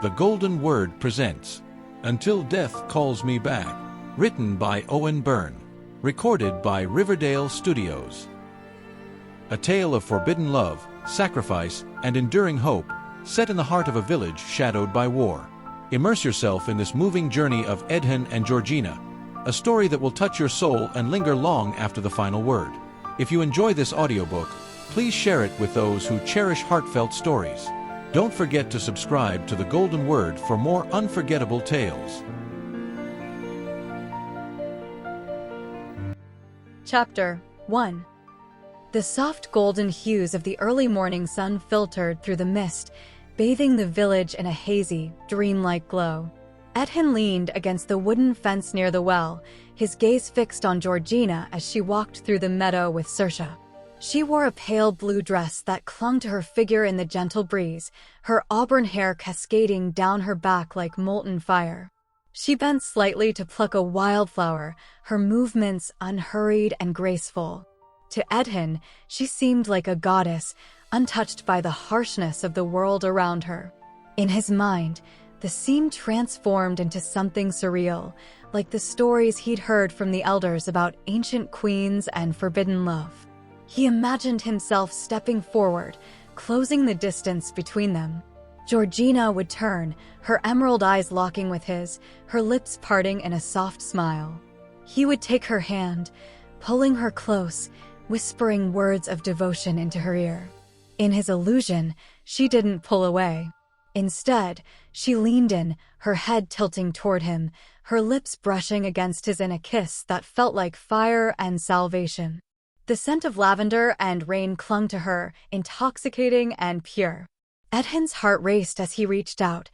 The Golden Word presents Until Death Calls Me Back, written by Eoin Byrne, recorded by Riverdale Studios. A tale of forbidden love, sacrifice, and enduring hope, set in the heart of a village shadowed by war. Immerse yourself in this moving journey of Aedhan and Georgina, a story that will touch your soul and linger long after the final word. If you enjoy this audiobook, please share it with those who cherish heartfelt stories. Don't forget to subscribe to The Golden Word for more unforgettable tales. Chapter 1. The soft golden hues of the early morning sun filtered through the mist, bathing the village in a hazy, dreamlike glow. Aedhan leaned against the wooden fence near the well, his gaze fixed on Georgina as she walked through the meadow with Saoirse. She wore a pale blue dress that clung to her figure in the gentle breeze, her auburn hair cascading down her back like molten fire. She bent slightly to pluck a wildflower, her movements unhurried and graceful. To Aedhan, she seemed like a goddess, untouched by the harshness of the world around her. In his mind, the scene transformed into something surreal, like the stories he'd heard from the elders about ancient queens and forbidden love. He imagined himself stepping forward, closing the distance between them. Georgina would turn, her emerald eyes locking with his, her lips parting in a soft smile. He would take her hand, pulling her close, whispering words of devotion into her ear. In his illusion, she didn't pull away. Instead, she leaned in, her head tilting toward him, her lips brushing against his in a kiss that felt like fire and salvation. The scent of lavender and rain clung to her, intoxicating and pure. Aedhan's heart raced as he reached out,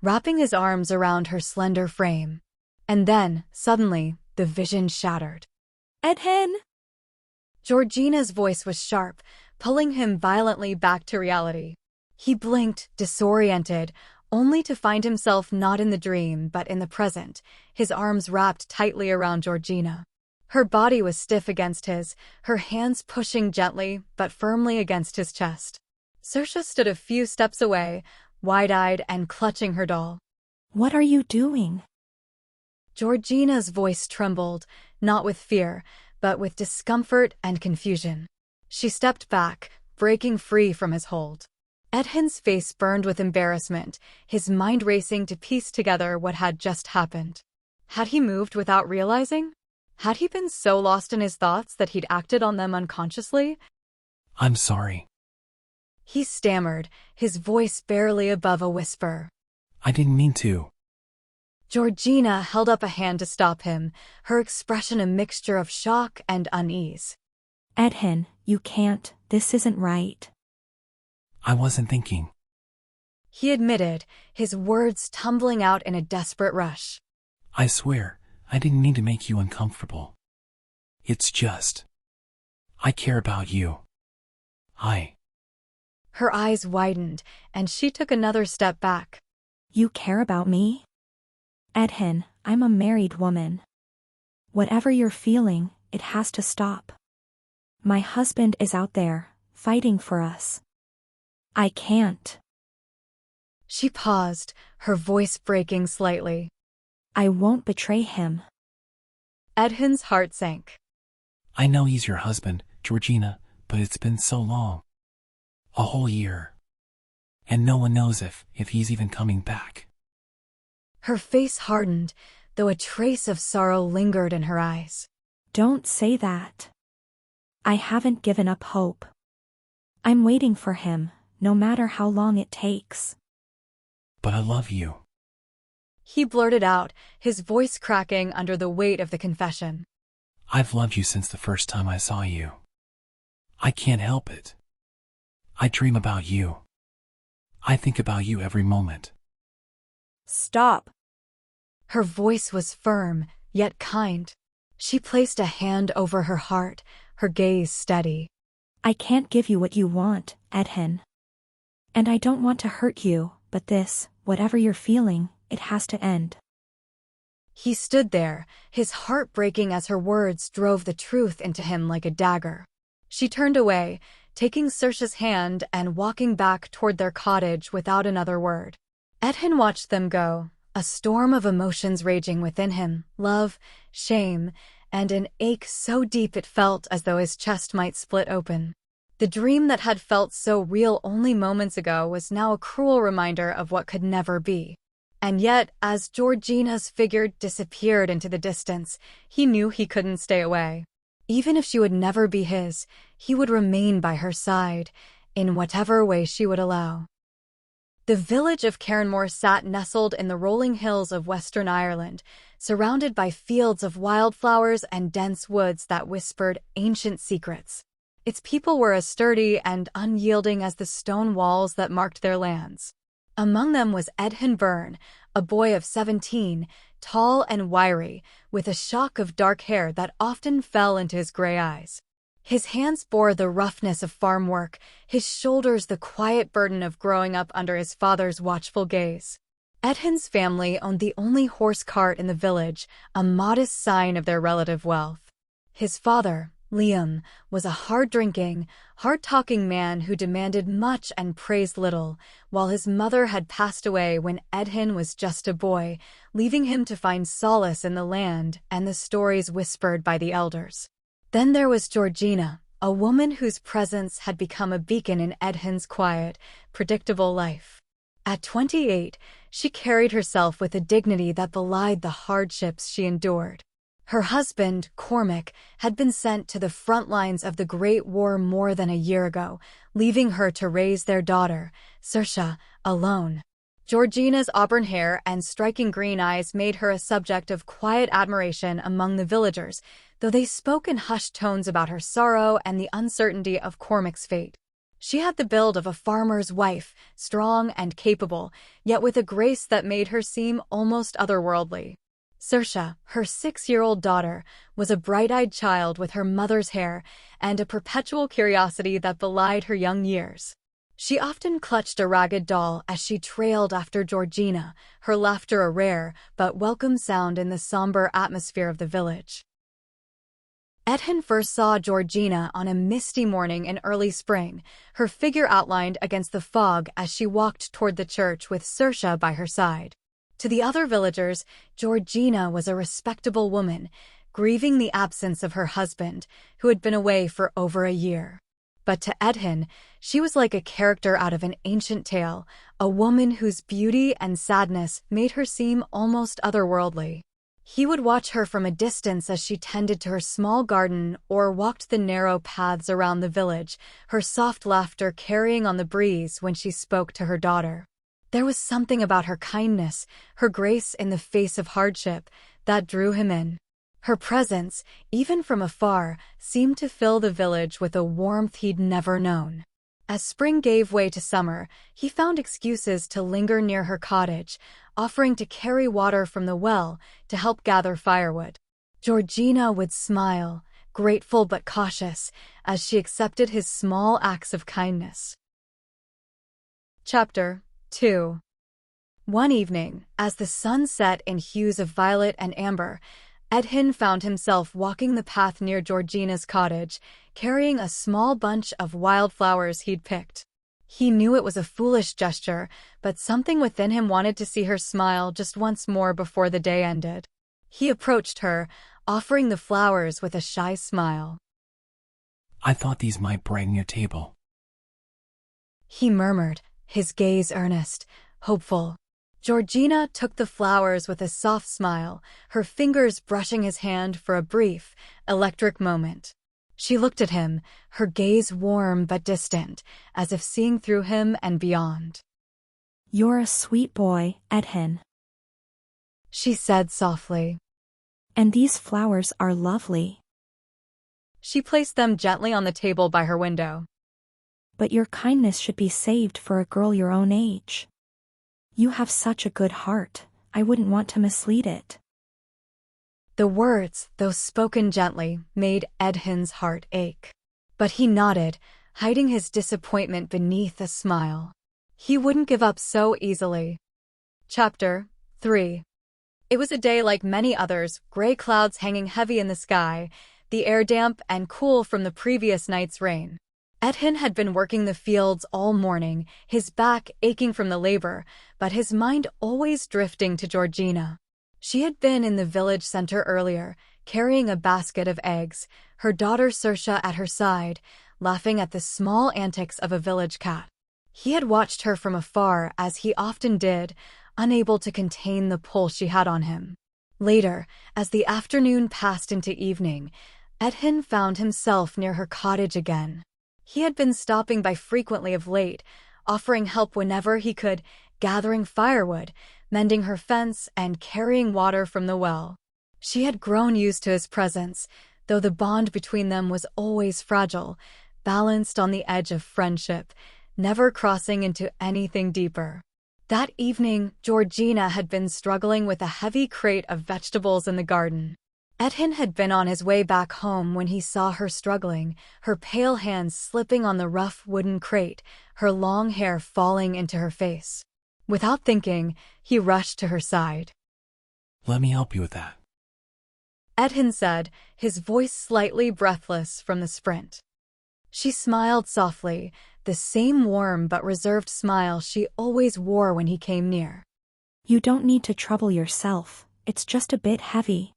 wrapping his arms around her slender frame. And then, suddenly, the vision shattered. Aedhan! Georgina's voice was sharp, pulling him violently back to reality. He blinked, disoriented, only to find himself not in the dream but in the present, his arms wrapped tightly around Georgina. Her body was stiff against his, her hands pushing gently but firmly against his chest. Saoirse stood a few steps away, wide-eyed and clutching her doll. What are you doing? Georgina's voice trembled, not with fear, but with discomfort and confusion. She stepped back, breaking free from his hold. Aedhan's face burned with embarrassment, his mind racing to piece together what had just happened. Had he moved without realizing? Had he been so lost in his thoughts that he'd acted on them unconsciously? I'm sorry. He stammered, his voice barely above a whisper. I didn't mean to. Georgina held up a hand to stop him, her expression a mixture of shock and unease. Aedhan, you can't. This isn't right. I wasn't thinking. He admitted, his words tumbling out in a desperate rush. I swear, I didn't mean to make you uncomfortable. It's just, I care about you. Her eyes widened, and she took another step back. You care about me? Aedhan, I'm a married woman. Whatever you're feeling, it has to stop. My husband is out there, fighting for us. I can't. She paused, her voice breaking slightly. I won't betray him. Aedhan's heart sank. I know he's your husband, Georgina, but it's been so long. A whole year. And no one knows if he's even coming back. Her face hardened, though a trace of sorrow lingered in her eyes. Don't say that. I haven't given up hope. I'm waiting for him, no matter how long it takes. But I love you. He blurted out, his voice cracking under the weight of the confession. I've loved you since the first time I saw you. I can't help it. I dream about you. I think about you every moment. Stop. Her voice was firm, yet kind. She placed a hand over her heart, her gaze steady. I can't give you what you want, Aedhan. And I don't want to hurt you, but this, whatever you're feeling, it has to end. He stood there, his heart breaking as her words drove the truth into him like a dagger. She turned away, taking Saoirse's hand and walking back toward their cottage without another word. Aedhan watched them go, a storm of emotions raging within him, love, shame, and an ache so deep it felt as though his chest might split open. The dream that had felt so real only moments ago was now a cruel reminder of what could never be. And yet, as Georgina's figure disappeared into the distance, he knew he couldn't stay away. Even if she would never be his, he would remain by her side, in whatever way she would allow. The village of Cairnmore sat nestled in the rolling hills of Western Ireland, surrounded by fields of wildflowers and dense woods that whispered ancient secrets. Its people were as sturdy and unyielding as the stone walls that marked their lands. Among them was Eoin Byrne, a boy of 17, tall and wiry, with a shock of dark hair that often fell into his gray eyes. His hands bore the roughness of farm work, his shoulders the quiet burden of growing up under his father's watchful gaze. Eadhan's family owned the only horse cart in the village, a modest sign of their relative wealth. His father, Liam, was a hard-drinking, hard-talking man who demanded much and praised little, while his mother had passed away when Aedhan was just a boy, leaving him to find solace in the land and the stories whispered by the elders. Then there was Georgina, a woman whose presence had become a beacon in Eadhan's quiet, predictable life. At 28, she carried herself with a dignity that belied the hardships she endured. Her husband, Cormac, had been sent to the front lines of the Great War more than a year ago, leaving her to raise their daughter, Saoirse, alone. Georgina's auburn hair and striking green eyes made her a subject of quiet admiration among the villagers, though they spoke in hushed tones about her sorrow and the uncertainty of Cormac's fate. She had the build of a farmer's wife, strong and capable, yet with a grace that made her seem almost otherworldly. Saoirse, her 6-year-old daughter, was a bright-eyed child with her mother's hair and a perpetual curiosity that belied her young years. She often clutched a ragged doll as she trailed after Georgina, her laughter a rare but welcome sound in the somber atmosphere of the village. Aedhan first saw Georgina on a misty morning in early spring, her figure outlined against the fog as she walked toward the church with Saoirse by her side. To the other villagers, Georgina was a respectable woman, grieving the absence of her husband, who had been away for over a year. But to Aedhan, she was like a character out of an ancient tale, a woman whose beauty and sadness made her seem almost otherworldly. He would watch her from a distance as she tended to her small garden or walked the narrow paths around the village, her soft laughter carrying on the breeze when she spoke to her daughter. There was something about her kindness, her grace in the face of hardship, that drew him in. Her presence, even from afar, seemed to fill the village with a warmth he'd never known. As spring gave way to summer, he found excuses to linger near her cottage, offering to carry water from the well to help gather firewood. Georgina would smile, grateful but cautious, as she accepted his small acts of kindness. Chapter 2. One evening, as the sun set in hues of violet and amber, Aedhan found himself walking the path near Georgina's cottage, carrying a small bunch of wildflowers he'd picked. He knew it was a foolish gesture, but something within him wanted to see her smile just once more before the day ended. He approached her, offering the flowers with a shy smile. I thought these might brighten your table. He murmured, his gaze earnest, hopeful. Georgina took the flowers with a soft smile, her fingers brushing his hand for a brief, electric moment. She looked at him, her gaze warm but distant, as if seeing through him and beyond. You're a sweet boy, Aedhan, she said softly. And these flowers are lovely. She placed them gently on the table by her window. But your kindness should be saved for a girl your own age. You have such a good heart, I wouldn't want to mislead it. The words, though spoken gently, made Aedhan's heart ache. But he nodded, hiding his disappointment beneath a smile. He wouldn't give up so easily. Chapter 3. It was a day like many others, gray clouds hanging heavy in the sky, the air damp and cool from the previous night's rain. Aedhan had been working the fields all morning, his back aching from the labor, but his mind always drifting to Georgina. She had been in the village center earlier, carrying a basket of eggs, her daughter Saoirse at her side, laughing at the small antics of a village cat. He had watched her from afar, as he often did, unable to contain the pull she had on him. Later, as the afternoon passed into evening, Aedhan found himself near her cottage again. He had been stopping by frequently of late, offering help whenever he could, gathering firewood, mending her fence, and carrying water from the well. She had grown used to his presence, though the bond between them was always fragile, balanced on the edge of friendship, never crossing into anything deeper. That evening, Georgina had been struggling with a heavy crate of vegetables in the garden. Aedhan had been on his way back home when he saw her struggling, her pale hands slipping on the rough wooden crate, her long hair falling into her face. Without thinking, he rushed to her side. Let me help you with that. Aedhan said, his voice slightly breathless from the sprint. She smiled softly, the same warm but reserved smile she always wore when he came near. You don't need to trouble yourself, it's just a bit heavy.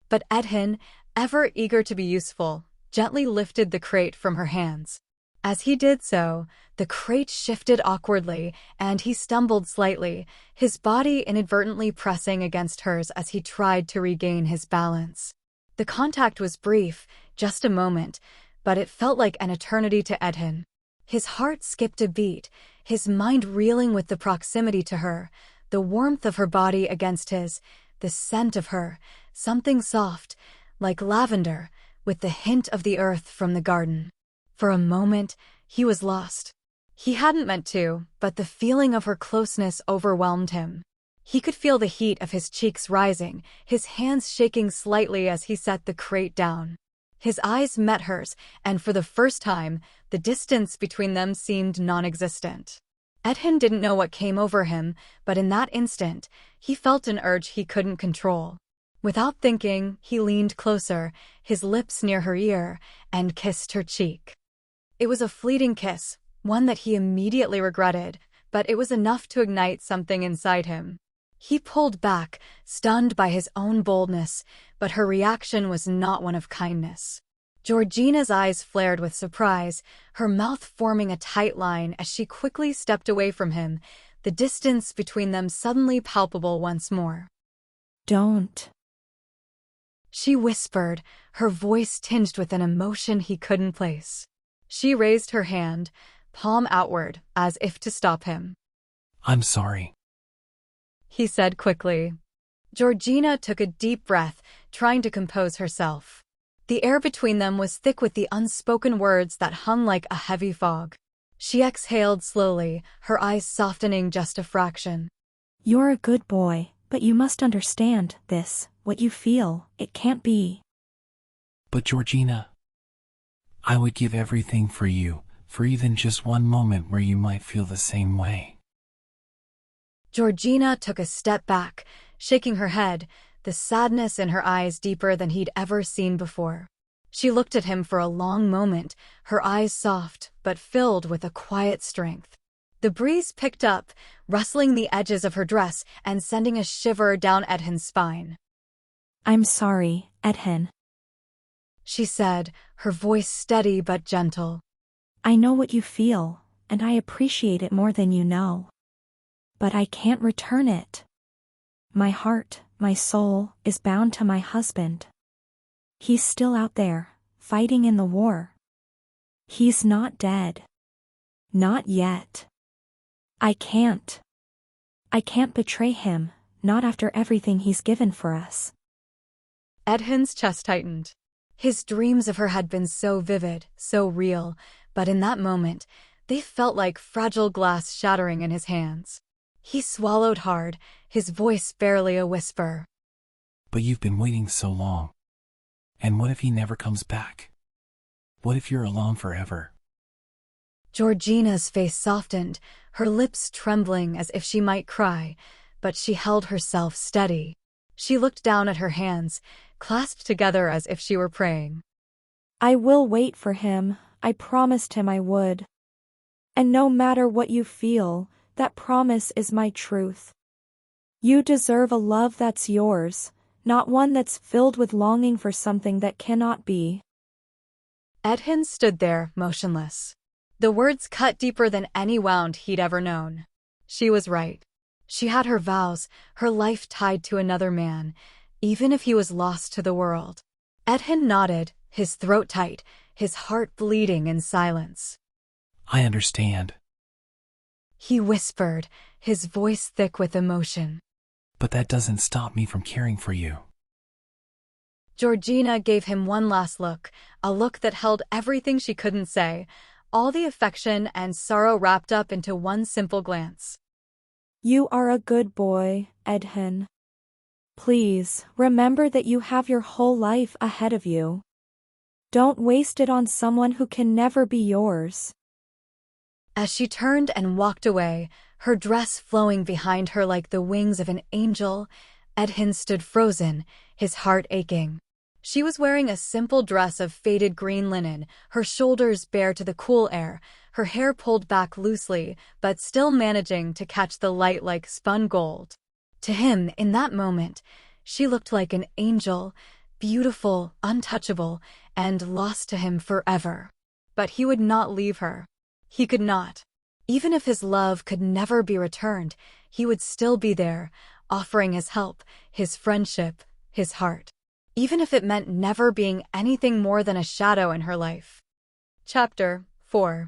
But Aedhan, ever eager to be useful, gently lifted the crate from her hands. As he did so, the crate shifted awkwardly, and he stumbled slightly, his body inadvertently pressing against hers as he tried to regain his balance. The contact was brief, just a moment, but it felt like an eternity to Aedhan. His heart skipped a beat, his mind reeling with the proximity to her, the warmth of her body against his, the scent of her, something soft, like lavender, with the hint of the earth from the garden. For a moment, he was lost. He hadn't meant to, but the feeling of her closeness overwhelmed him. He could feel the heat of his cheeks rising, his hands shaking slightly as he set the crate down. His eyes met hers, and for the first time, the distance between them seemed non-existent. Aedhan didn't know what came over him, but in that instant, he felt an urge he couldn't control. Without thinking, he leaned closer, his lips near her ear, and kissed her cheek. It was a fleeting kiss, one that he immediately regretted, but it was enough to ignite something inside him. He pulled back, stunned by his own boldness, but her reaction was not one of kindness. Georgina's eyes flared with surprise, her mouth forming a tight line as she quickly stepped away from him, the distance between them suddenly palpable once more. Don't. She whispered, her voice tinged with an emotion he couldn't place. She raised her hand, palm outward, as if to stop him. I'm sorry, he said quickly. Georgina took a deep breath, trying to compose herself. The air between them was thick with the unspoken words that hung like a heavy fog. She exhaled slowly, her eyes softening just a fraction. You're a good boy, but you must understand this, what you feel, it can't be. But Georgina, I would give everything for you, for even just one moment where you might feel the same way. Georgina took a step back, shaking her head, the sadness in her eyes deeper than he'd ever seen before. She looked at him for a long moment, her eyes soft, but filled with a quiet strength. The breeze picked up, rustling the edges of her dress and sending a shiver down Aedhan's spine. I'm sorry, Aedhan. She said, her voice steady but gentle. I know what you feel, and I appreciate it more than you know. But I can't return it. My heart, my soul, is bound to my husband. He's still out there, fighting in the war. He's not dead. Not yet. I can't betray him, not after everything he's given for us. Aedhan's chest tightened. His dreams of her had been so vivid, so real, but in that moment, they felt like fragile glass shattering in his hands. He swallowed hard, his voice barely a whisper. But you've been waiting so long. And what if he never comes back? What if you're alone forever? Georgina's face softened, her lips trembling as if she might cry, but she held herself steady. She looked down at her hands, clasped together as if she were praying. I will wait for him, I promised him I would. And no matter what you feel, that promise is my truth. You deserve a love that's yours, not one that's filled with longing for something that cannot be. Aedhan stood there, motionless. The words cut deeper than any wound he'd ever known. She was right. She had her vows, her life tied to another man, even if he was lost to the world. Aedhan nodded, his throat tight, his heart bleeding in silence. I understand. He whispered, his voice thick with emotion. But that doesn't stop me from caring for you. Georgina gave him one last look, a look that held everything she couldn't say, all the affection and sorrow wrapped up into one simple glance. You are a good boy, Aedhan. Please, remember that you have your whole life ahead of you. Don't waste it on someone who can never be yours. As she turned and walked away, her dress flowing behind her like the wings of an angel, Aedhan stood frozen, his heart aching. She was wearing a simple dress of faded green linen, her shoulders bare to the cool air, her hair pulled back loosely, but still managing to catch the light like spun gold. To him, in that moment, she looked like an angel, beautiful, untouchable, and lost to him forever. But he would not leave her. He could not. Even if his love could never be returned, he would still be there, offering his help, his friendship, his heart. Even if it meant never being anything more than a shadow in her life. Chapter 4.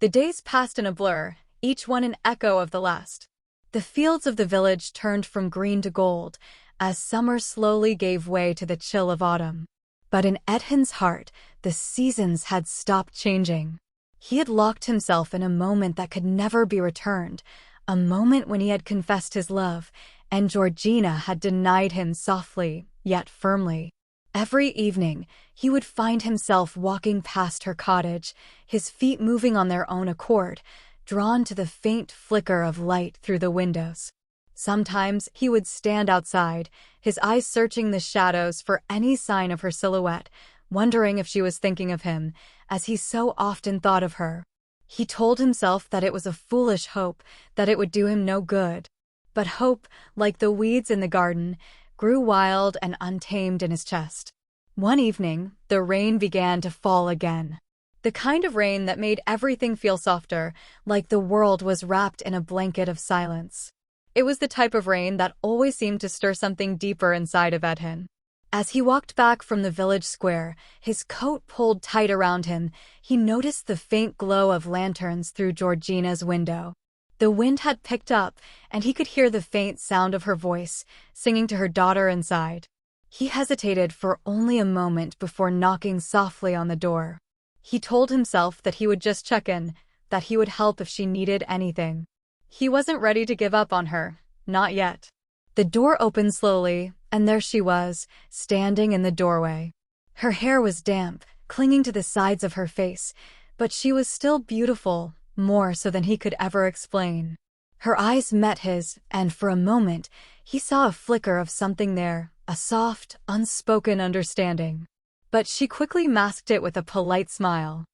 The days passed in a blur, each one an echo of the last. The fields of the village turned from green to gold, as summer slowly gave way to the chill of autumn. But in Aedhan's heart, the seasons had stopped changing. He had locked himself in a moment that could never be returned, a moment when he had confessed his love, and Georgina had denied him softly, yet firmly. Every evening, he would find himself walking past her cottage, his feet moving on their own accord, drawn to the faint flicker of light through the windows. Sometimes he would stand outside, his eyes searching the shadows for any sign of her silhouette, wondering if she was thinking of him, as he so often thought of her. He told himself that it was a foolish hope, that it would do him no good. But hope, like the weeds in the garden, grew wild and untamed in his chest. One evening, the rain began to fall again. The kind of rain that made everything feel softer, like the world was wrapped in a blanket of silence. It was the type of rain that always seemed to stir something deeper inside of Aedhan. As he walked back from the village square, his coat pulled tight around him, he noticed the faint glow of lanterns through Georgina's window. The wind had picked up, and he could hear the faint sound of her voice, singing to her daughter inside. He hesitated for only a moment before knocking softly on the door. He told himself that he would just check in, that he would help if she needed anything. He wasn't ready to give up on her, not yet. The door opened slowly, and there she was, standing in the doorway. Her hair was damp, clinging to the sides of her face, but she was still beautiful, more so than he could ever explain. Her eyes met his, and for a moment, he saw a flicker of something there, a soft, unspoken understanding. But she quickly masked it with a polite smile.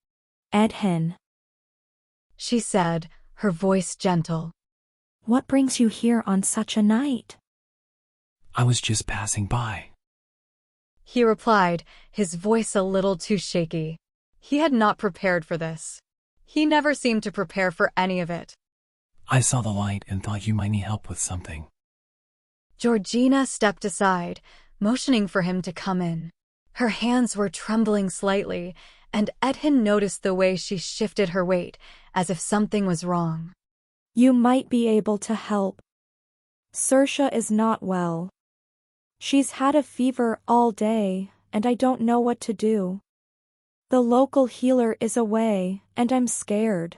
Aedhan, She said, her voice gentle. What brings you here on such a night? I was just passing by. He replied, his voice a little too shaky. He had not prepared for this. He never seemed to prepare for any of it. I saw the light and thought you might need help with something. Georgina stepped aside, motioning for him to come in. Her hands were trembling slightly, and Aedhan noticed the way she shifted her weight, as if something was wrong. You might be able to help. Saoirse is not well. She's had a fever all day, and I don't know what to do. The local healer is away, and I'm scared.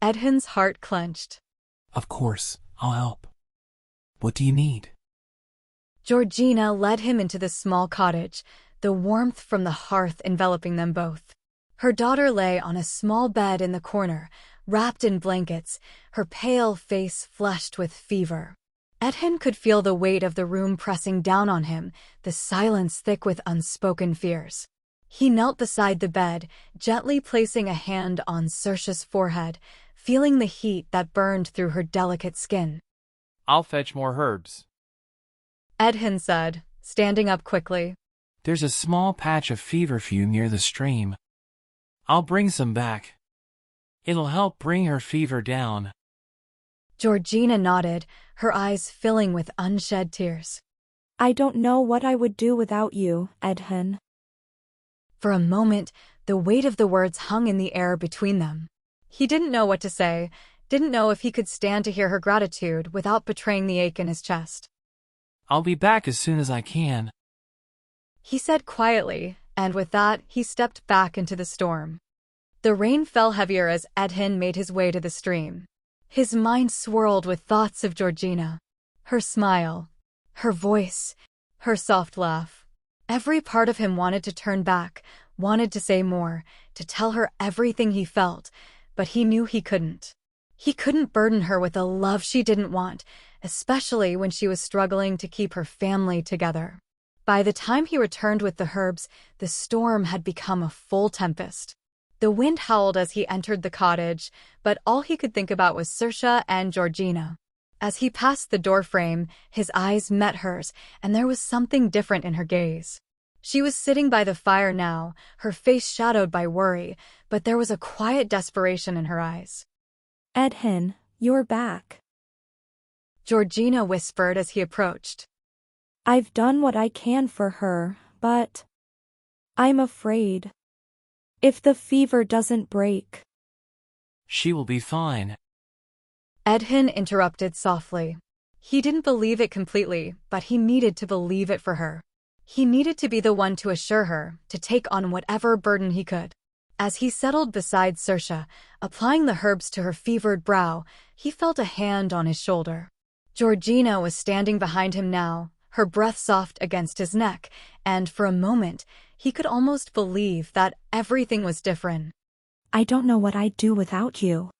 Aedhan's heart clenched. Of course, I'll help. What do you need? Georgina led him into the small cottage, the warmth from the hearth enveloping them both. Her daughter lay on a small bed in the corner, wrapped in blankets, her pale face flushed with fever. Aedhan could feel the weight of the room pressing down on him, the silence thick with unspoken fears. He knelt beside the bed, gently placing a hand on Saoirse's forehead, feeling the heat that burned through her delicate skin. I'll fetch more herbs. Aedhan said, standing up quickly. There's a small patch of feverfew near the stream. I'll bring some back. It'll help bring her fever down. Georgina nodded, her eyes filling with unshed tears. I don't know what I would do without you, Aedhan. For a moment, the weight of the words hung in the air between them. He didn't know what to say, didn't know if he could stand to hear her gratitude without betraying the ache in his chest. I'll be back as soon as I can. He said quietly, and with that, he stepped back into the storm. The rain fell heavier as Aedhan made his way to the stream. His mind swirled with thoughts of Georgina. Her smile, her voice, her soft laugh. Every part of him wanted to turn back, wanted to say more, to tell her everything he felt, but he knew he couldn't. He couldn't burden her with a love she didn't want, especially when she was struggling to keep her family together. By the time he returned with the herbs, the storm had become a full tempest. The wind howled as he entered the cottage, but all he could think about was Saoirse and Georgina. As he passed the doorframe, his eyes met hers, and there was something different in her gaze. She was sitting by the fire now, her face shadowed by worry, but there was a quiet desperation in her eyes. Aedhan, you're back. Georgina whispered as he approached. I've done what I can for her, but I'm afraid. If the fever doesn't break. She will be fine. Aedhan interrupted softly. He didn't believe it completely, but he needed to believe it for her. He needed to be the one to assure her, to take on whatever burden he could. As he settled beside Saoirse, applying the herbs to her fevered brow, he felt a hand on his shoulder. Georgina was standing behind him now, her breath soft against his neck, and for a moment, he could almost believe that everything was different. I don't know what I'd do without you.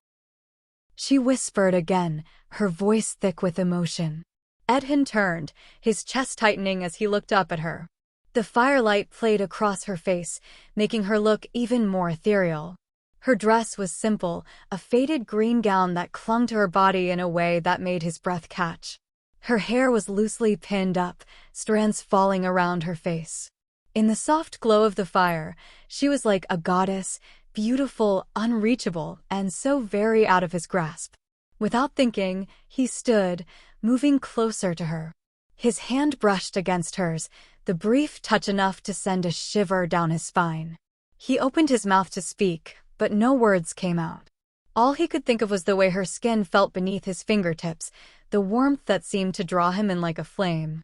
She whispered again, her voice thick with emotion. Aedhan turned, his chest tightening as he looked up at her. The firelight played across her face, making her look even more ethereal. Her dress was simple, a faded green gown that clung to her body in a way that made his breath catch. Her hair was loosely pinned up, strands falling around her face. In the soft glow of the fire, she was like a goddess, beautiful, unreachable, and so very out of his grasp. Without thinking, he stood, moving closer to her. His hand brushed against hers, the brief touch enough to send a shiver down his spine. He opened his mouth to speak, but no words came out. All he could think of was the way her skin felt beneath his fingertips, the warmth that seemed to draw him in like a flame.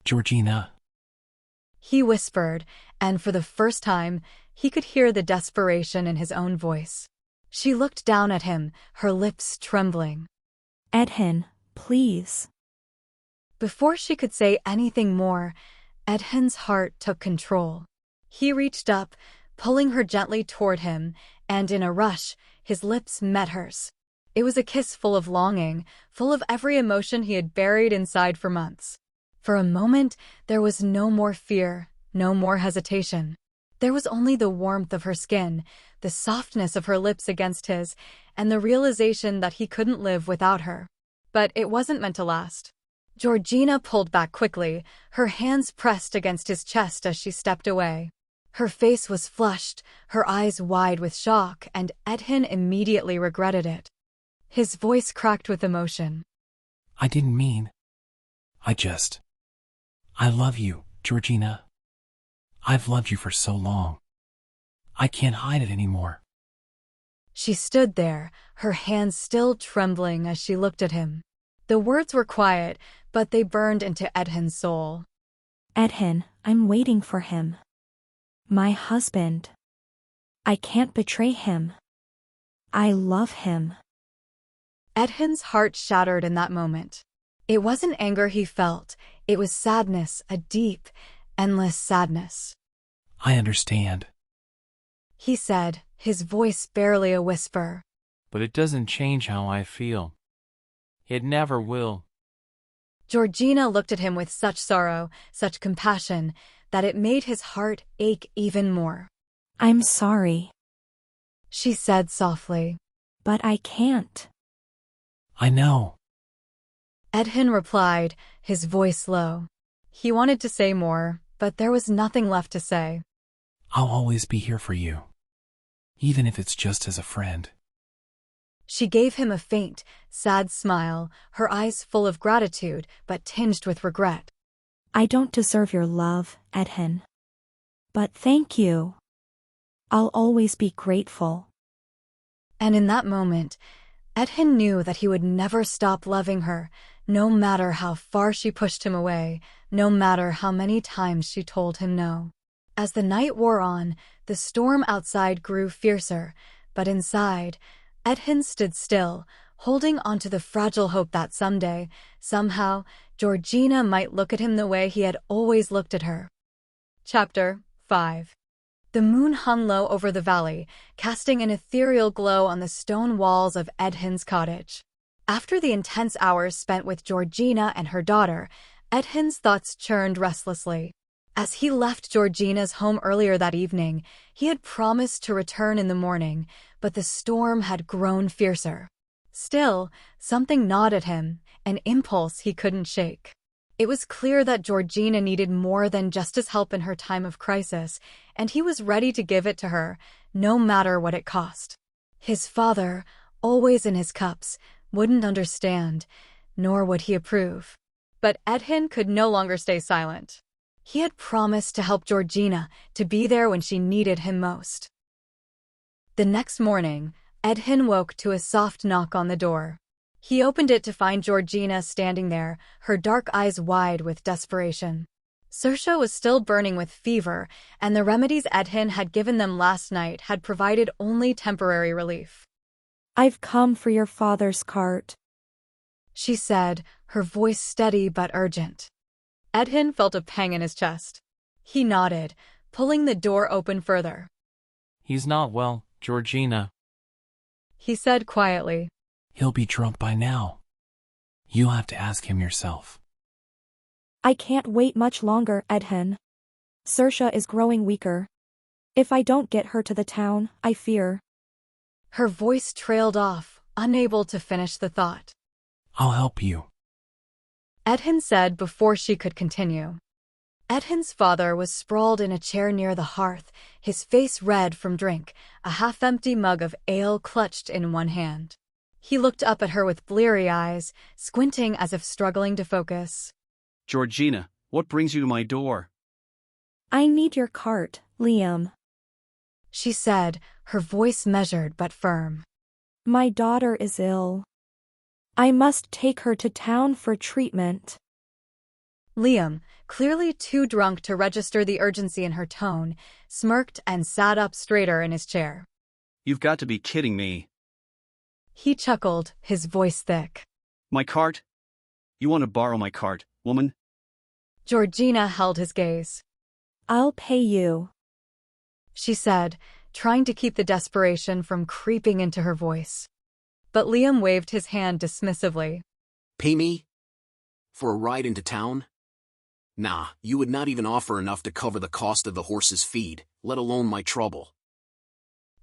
Georgina. He whispered, and for the first time, he could hear the desperation in his own voice. She looked down at him, her lips trembling. Aedhan, please. Before she could say anything more, Aedhan's heart took control. He reached up, pulling her gently toward him, and in a rush, his lips met hers. It was a kiss full of longing, full of every emotion he had buried inside for months. For a moment, there was no more fear, no more hesitation. There was only the warmth of her skin, the softness of her lips against his, and the realization that he couldn't live without her. But it wasn't meant to last. Georgina pulled back quickly, her hands pressed against his chest as she stepped away. Her face was flushed, her eyes wide with shock, and Aedhan immediately regretted it. His voice cracked with emotion. I didn't mean. I love you, Georgina. I've loved you for so long. I can't hide it anymore. She stood there, her hands still trembling as she looked at him. The words were quiet, but they burned into Aedhan's soul. Aedhan, I'm waiting for him. My husband. I can't betray him. I love him. Aedhan's heart shattered in that moment. It wasn't anger he felt, it was sadness, a deep, endless sadness. I understand. He said, his voice barely a whisper. But it doesn't change how I feel. It never will. Georgina looked at him with such sorrow, such compassion, that it made his heart ache even more. I'm sorry, She said softly. but I can't. I know. Aedhan replied, his voice low. He wanted to say more, but there was nothing left to say. I'll always be here for you. Even if it's just as a friend. She gave him a faint, sad smile, her eyes full of gratitude but tinged with regret. I don't deserve your love, Aedhan. But thank you. I'll always be grateful. And in that moment, Aedhan knew that he would never stop loving her, no matter how far she pushed him away, no matter how many times she told him no. As the night wore on, the storm outside grew fiercer, but inside, Aedhan stood still, holding onto the fragile hope that someday, somehow, Georgina might look at him the way he had always looked at her. Chapter 5. The moon hung low over the valley, casting an ethereal glow on the stone walls of Aedhan's cottage. After the intense hours spent with Georgina and her daughter, Aedhan's thoughts churned restlessly. As he left Georgina's home earlier that evening, he had promised to return in the morning, but the storm had grown fiercer. Still, something gnawed at him, an impulse he couldn't shake. It was clear that Georgina needed more than just his help in her time of crisis, and he was ready to give it to her, no matter what it cost. His father, always in his cups, wouldn't understand, nor would he approve. But Aedhan could no longer stay silent. He had promised to help Georgina, to be there when she needed him most. The next morning, Aedhan woke to a soft knock on the door. He opened it to find Georgina standing there, her dark eyes wide with desperation. Saoirse was still burning with fever, and the remedies Aedhan had given them last night had provided only temporary relief. I've come for your father's cart, She said, her voice steady but urgent. Aedhan felt a pang in his chest. He nodded, pulling the door open further. He's not well, Georgina. He said quietly. He'll be drunk by now. You'll have to ask him yourself. I can't wait much longer, Aedhan. Saoirse is growing weaker. If I don't get her to the town, I fear. Her voice trailed off, unable to finish the thought. I'll help you. Aedhan said before she could continue. Aedhan's father was sprawled in a chair near the hearth, his face red from drink, a half-empty mug of ale clutched in one hand. He looked up at her with bleary eyes, squinting as if struggling to focus. Georgina, what brings you to my door? I need your cart, Liam. She said, her voice measured but firm. My daughter is ill. I must take her to town for treatment. Liam, clearly too drunk to register the urgency in her tone, smirked and sat up straighter in his chair. You've got to be kidding me. He chuckled, his voice thick. My cart? You want to borrow my cart, woman? Georgina held his gaze. I'll pay you, She said, trying to keep the desperation from creeping into her voice. But Liam waved his hand dismissively. Pay me? For a ride into town? Nah, you would not even offer enough to cover the cost of the horse's feed, let alone my trouble.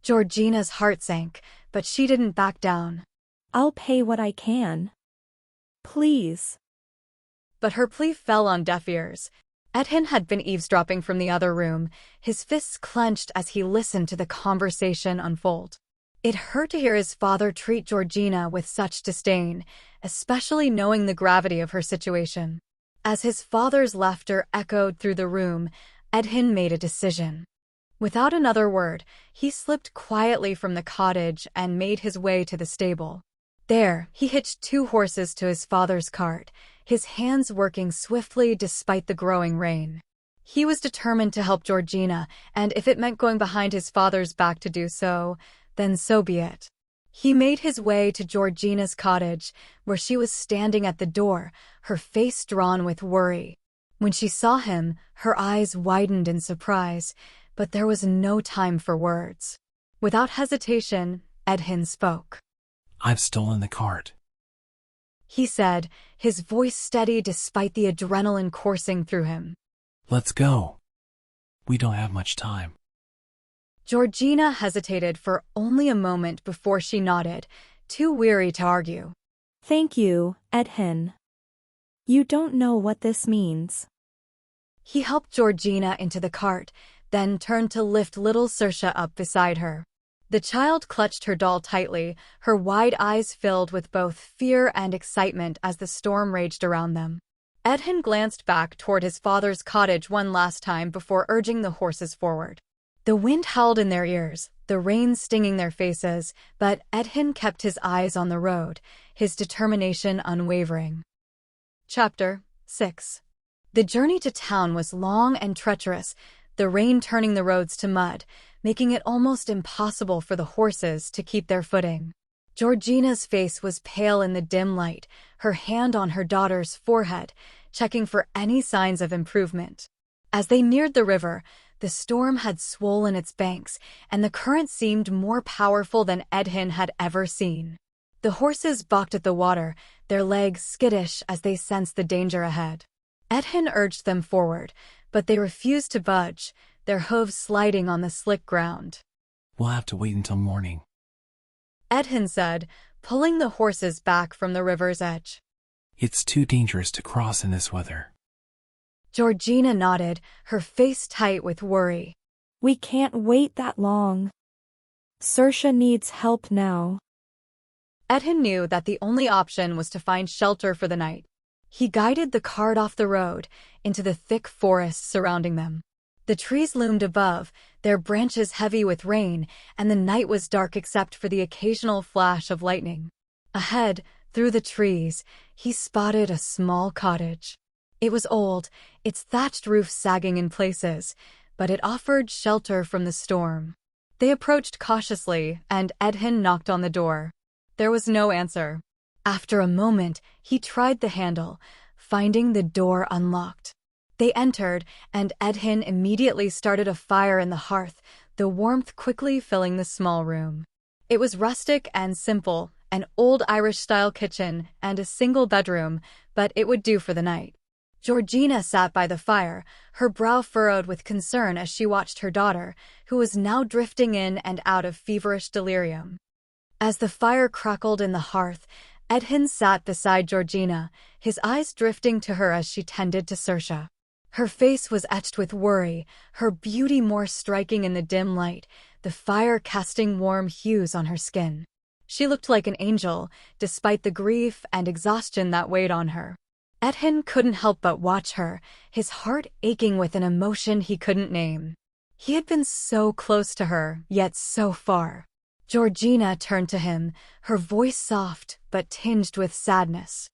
Georgina's heart sank, but she didn't back down. I'll pay what I can. Please. But her plea fell on deaf ears. Aedhan had been eavesdropping from the other room, his fists clenched as he listened to the conversation unfold. It hurt to hear his father treat Georgina with such disdain, especially knowing the gravity of her situation. As his father's laughter echoed through the room, Aedhan made a decision. Without another word, he slipped quietly from the cottage and made his way to the stable. There, he hitched 2 horses to his father's cart, his hands working swiftly despite the growing rain. He was determined to help Georgina, and if it meant going behind his father's back to do so, then so be it. He made his way to Georgina's cottage, where she was standing at the door, her face drawn with worry. When she saw him, her eyes widened in surprise, but there was no time for words. Without hesitation, Aedhan spoke. I've stolen the cart. He said, his voice steady despite the adrenaline coursing through him. Let's go. We don't have much time. Georgina hesitated for only a moment before she nodded, too weary to argue. Thank you, Aedhan. You don't know what this means. He helped Georgina into the cart, then turned to lift little Saoirse up beside her. The child clutched her doll tightly, her wide eyes filled with both fear and excitement as the storm raged around them. Aedhan glanced back toward his father's cottage one last time before urging the horses forward. The wind howled in their ears, the rain stinging their faces, but Aedhan kept his eyes on the road, his determination unwavering. Chapter 6. The journey to town was long and treacherous, the rain turning the roads to mud, making it almost impossible for the horses to keep their footing. Georgina's face was pale in the dim light, her hand on her daughter's forehead, checking for any signs of improvement. As they neared the river, the storm had swollen its banks, and the current seemed more powerful than Aedhan had ever seen. The horses balked at the water, their legs skittish as they sensed the danger ahead. Aedhan urged them forward, but they refused to budge, their hooves sliding on the slick ground. We'll have to wait until morning. Aedhan said, pulling the horses back from the river's edge. It's too dangerous to cross in this weather. Georgina nodded, her face tight with worry. We can't wait that long. Saoirse needs help now. Aedhan knew that the only option was to find shelter for the night. He guided the cart off the road, into the thick forests surrounding them. The trees loomed above, their branches heavy with rain, and the night was dark except for the occasional flash of lightning. Ahead, through the trees, he spotted a small cottage. It was old, its thatched roof sagging in places, but it offered shelter from the storm. They approached cautiously, and Aedhan knocked on the door. There was no answer. After a moment, he tried the handle, finding the door unlocked. They entered, and Aedhan immediately started a fire in the hearth, the warmth quickly filling the small room. It was rustic and simple, an old Irish-style kitchen and a single bedroom, but it would do for the night. Georgina sat by the fire, her brow furrowed with concern as she watched her daughter, who was now drifting in and out of feverish delirium. As the fire crackled in the hearth, Aedhan sat beside Georgina, his eyes drifting to her as she tended to Saoirse. Her face was etched with worry, her beauty more striking in the dim light, the fire casting warm hues on her skin. She looked like an angel, despite the grief and exhaustion that weighed on her. Aedhan couldn't help but watch her, his heart aching with an emotion he couldn't name. He had been so close to her, yet so far. Georgina turned to him, her voice soft but tinged with sadness.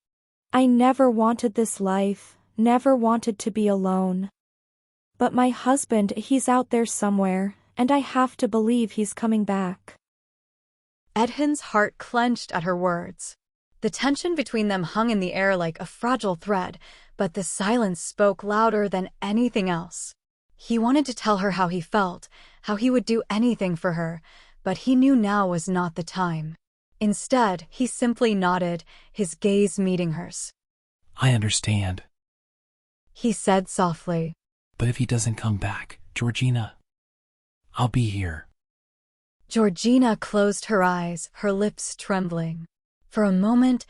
I never wanted this life, never wanted to be alone. But my husband, he's out there somewhere, and I have to believe he's coming back. Aedhan's heart clenched at her words. The tension between them hung in the air like a fragile thread, but the silence spoke louder than anything else. He wanted to tell her how he felt, how he would do anything for her, but he knew now was not the time. Instead, he simply nodded, his gaze meeting hers. I understand. He said softly. But if he doesn't come back, Georgina, I'll be here. Georgina closed her eyes, her lips trembling. For a moment,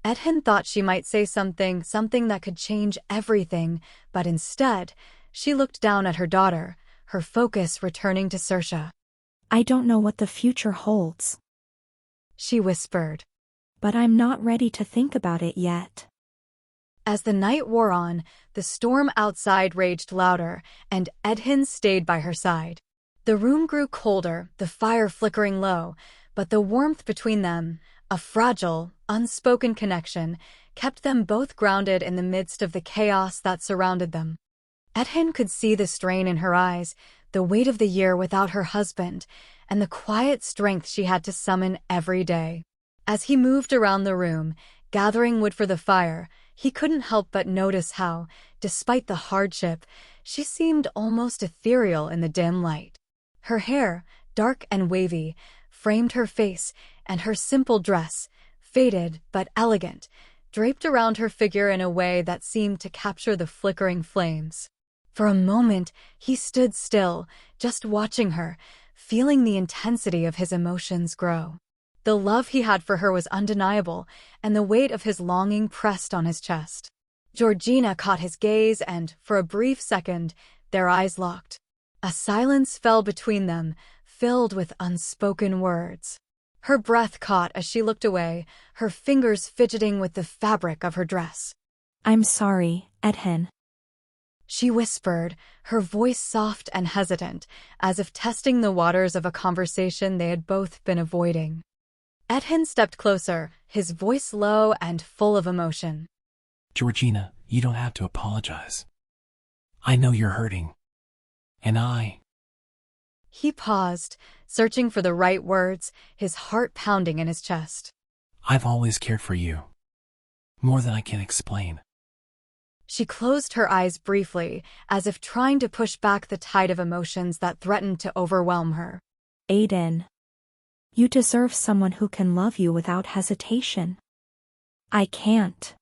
Aedhan thought she might say something that could change everything, but instead, she looked down at her daughter, her focus returning to Saoirse. I don't know what the future holds, she whispered. but I'm not ready to think about it yet. As the night wore on, the storm outside raged louder, and Aedhan stayed by her side. The room grew colder, the fire flickering low, but the warmth between them, a fragile, unspoken connection, kept them both grounded in the midst of the chaos that surrounded them. Aedhan could see the strain in her eyes, the weight of the year without her husband, and the quiet strength she had to summon every day. As he moved around the room, gathering wood for the fire, he couldn't help but notice how, despite the hardship, she seemed almost ethereal in the dim light. Her hair, dark and wavy, framed her face, and her simple dress, faded but elegant, draped around her figure in a way that seemed to capture the flickering flames. For a moment, he stood still, just watching her, feeling the intensity of his emotions grow. The love he had for her was undeniable, and the weight of his longing pressed on his chest. Georgina caught his gaze and, for a brief second, their eyes locked. A silence fell between them, filled with unspoken words. Her breath caught as she looked away, her fingers fidgeting with the fabric of her dress. I'm sorry, Aedhan. She whispered, her voice soft and hesitant, as if testing the waters of a conversation they had both been avoiding. Aedhan stepped closer, his voice low and full of emotion. Georgina, you don't have to apologize. I know you're hurting. And He paused, searching for the right words, his heart pounding in his chest. I've always cared for you. More than I can explain. She closed her eyes briefly, as if trying to push back the tide of emotions that threatened to overwhelm her. Aedhan. You deserve someone who can love you without hesitation. I can't.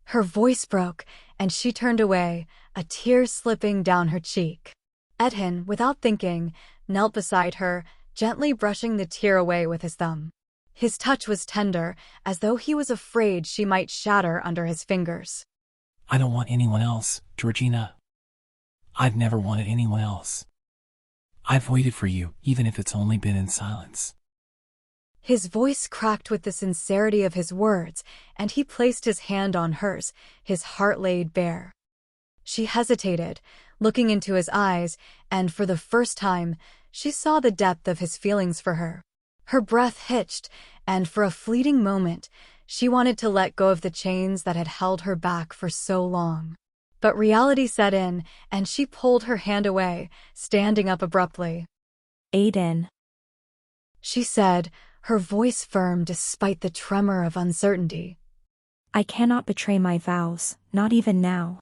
Her voice broke, and she turned away, a tear slipping down her cheek. Aedhan, without thinking, knelt beside her, gently brushing the tear away with his thumb. His touch was tender, as though he was afraid she might shatter under his fingers. I don't want anyone else, Georgina. I've never wanted anyone else. I've waited for you, even if it's only been in silence. His voice cracked with the sincerity of his words, and he placed his hand on hers, his heart laid bare. She hesitated, looking into his eyes, and for the first time, she saw the depth of his feelings for her. Her breath hitched, and for a fleeting moment, she wanted to let go of the chains that had held her back for so long. But reality set in, and she pulled her hand away, standing up abruptly. Aedhan. She said, her voice firm despite the tremor of uncertainty. I cannot betray my vows, not even now.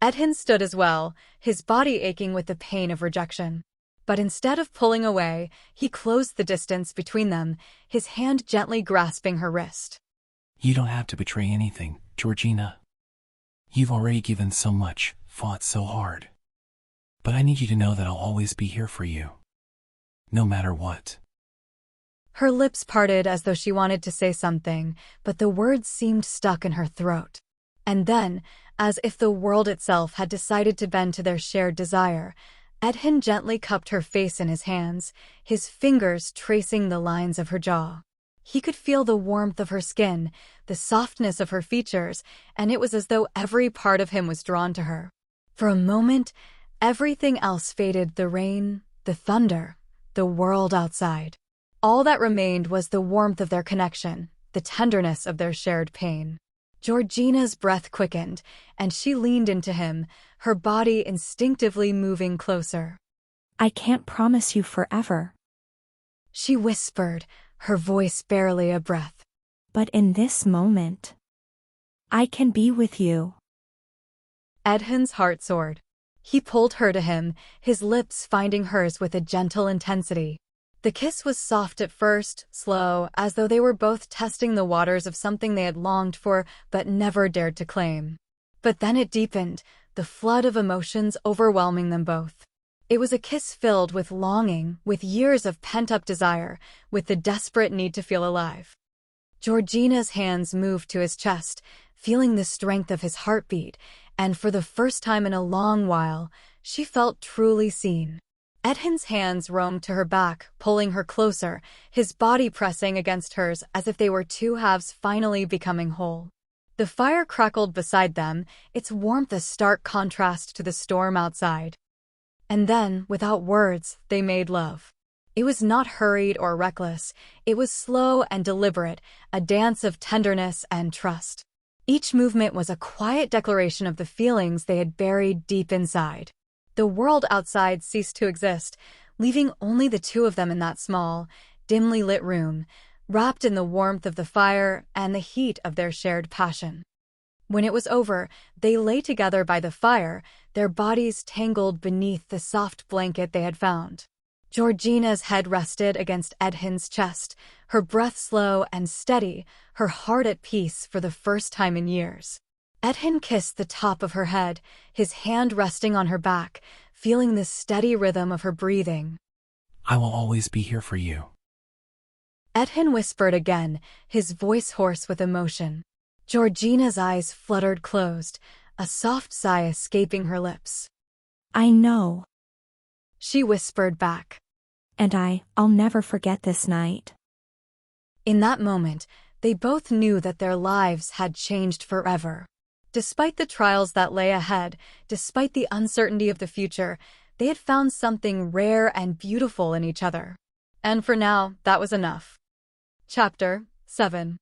Aedhan stood as well, his body aching with the pain of rejection. But instead of pulling away, he closed the distance between them, his hand gently grasping her wrist. You don't have to betray anything, Georgina. You've already given so much, fought so hard. But I need you to know that I'll always be here for you. No matter what. Her lips parted as though she wanted to say something, but the words seemed stuck in her throat. And then, as if the world itself had decided to bend to their shared desire, Aedhan gently cupped her face in his hands, his fingers tracing the lines of her jaw. He could feel the warmth of her skin, the softness of her features, and it was as though every part of him was drawn to her. For a moment, everything else faded, the rain, the thunder, the world outside. All that remained was the warmth of their connection, the tenderness of their shared pain. Georgina's breath quickened, and she leaned into him, her body instinctively moving closer. I can't promise you forever. She whispered, her voice barely a breath. But in this moment, I can be with you. Aedhan's heart soared. He pulled her to him, his lips finding hers with a gentle intensity. The kiss was soft at first, slow, as though they were both testing the waters of something they had longed for but never dared to claim. But then it deepened, the flood of emotions overwhelming them both. It was a kiss filled with longing, with years of pent-up desire, with the desperate need to feel alive. Georgina's hands moved to his chest, feeling the strength of his heartbeat, and for the first time in a long while, she felt truly seen. Aedhan's hands roamed to her back, pulling her closer, his body pressing against hers as if they were two halves finally becoming whole. The fire crackled beside them, its warmth a stark contrast to the storm outside. And then, without words, they made love. It was not hurried or reckless, it was slow and deliberate, a dance of tenderness and trust. Each movement was a quiet declaration of the feelings they had buried deep inside. The world outside ceased to exist, leaving only the two of them in that small, dimly lit room, wrapped in the warmth of the fire and the heat of their shared passion. When it was over, they lay together by the fire, their bodies tangled beneath the soft blanket they had found. Georgina's head rested against Aedhan's chest, her breath slow and steady, her heart at peace for the first time in years. Aedhan kissed the top of her head, his hand resting on her back, feeling the steady rhythm of her breathing. I will always be here for you. Aedhan whispered again, his voice hoarse with emotion. Georgina's eyes fluttered closed, a soft sigh escaping her lips. I know. She whispered back. And I'll never forget this night. In that moment, they both knew that their lives had changed forever. Despite the trials that lay ahead, despite the uncertainty of the future, they had found something rare and beautiful in each other. And for now, that was enough. Chapter 7.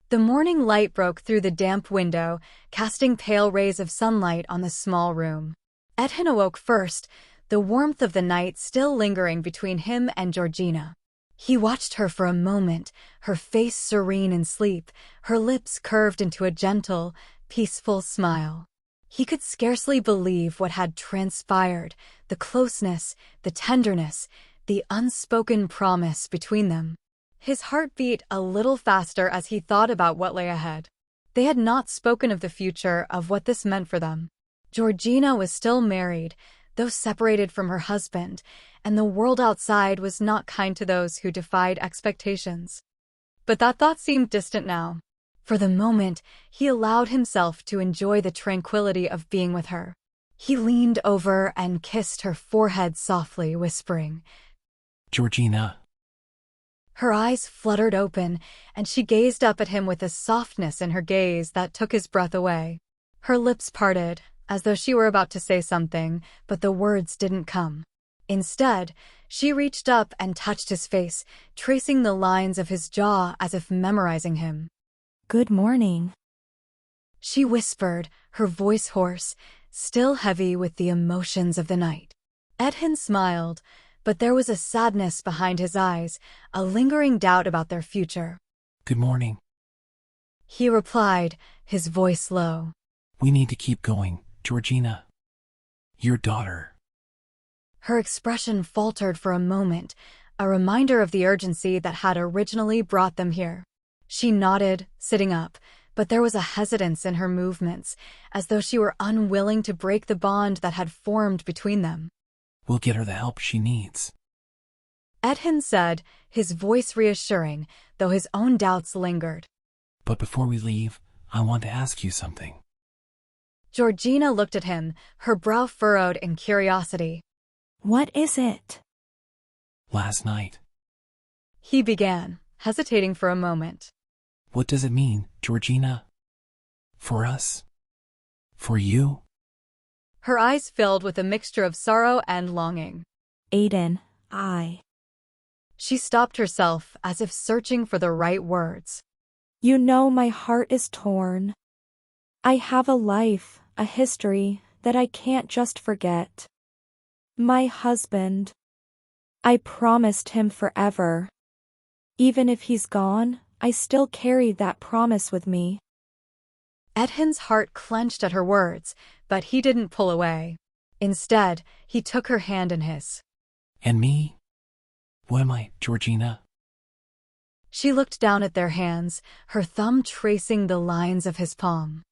The morning light broke through the damp window, casting pale rays of sunlight on the small room. Aedhan awoke first, the warmth of the night still lingering between him and Georgina. He watched her for a moment, her face serene in sleep, her lips curved into a gentle, peaceful smile. He could scarcely believe what had transpired, the closeness, the tenderness, the unspoken promise between them. His heart beat a little faster as he thought about what lay ahead. They had not spoken of the future, of what this meant for them. Georgina was still married, though separated from her husband, and the world outside was not kind to those who defied expectations. But that thought seemed distant now. For the moment, he allowed himself to enjoy the tranquility of being with her. He leaned over and kissed her forehead softly, whispering, Georgina. Her eyes fluttered open, and she gazed up at him with a softness in her gaze that took his breath away. Her lips parted, as though she were about to say something, but the words didn't come. Instead, she reached up and touched his face, tracing the lines of his jaw as if memorizing him. Good morning. She whispered, her voice hoarse, still heavy with the emotions of the night. Aedhan smiled, but there was a sadness behind his eyes, a lingering doubt about their future. Good morning. He replied, his voice low. We need to keep going, Georgina. Your daughter. Her expression faltered for a moment, a reminder of the urgency that had originally brought them here. She nodded, sitting up, but there was a hesitance in her movements, as though she were unwilling to break the bond that had formed between them. We'll get her the help she needs. Aedhan said, his voice reassuring, though his own doubts lingered. But before we leave, I want to ask you something. Georgina looked at him, her brow furrowed in curiosity. What is it? Last night. He began, hesitating for a moment. What does it mean, Georgina? For us? For you? Her eyes filled with a mixture of sorrow and longing. Aedhan, She stopped herself, as if searching for the right words. You know my heart is torn. I have a life, a history, that I can't just forget. My husband. I promised him forever. Even if he's gone, I still carry that promise with me. Aedhan's heart clenched at her words, but he didn't pull away. Instead, he took her hand in his. And me? What am I, Georgina? She looked down at their hands, her thumb tracing the lines of his palm.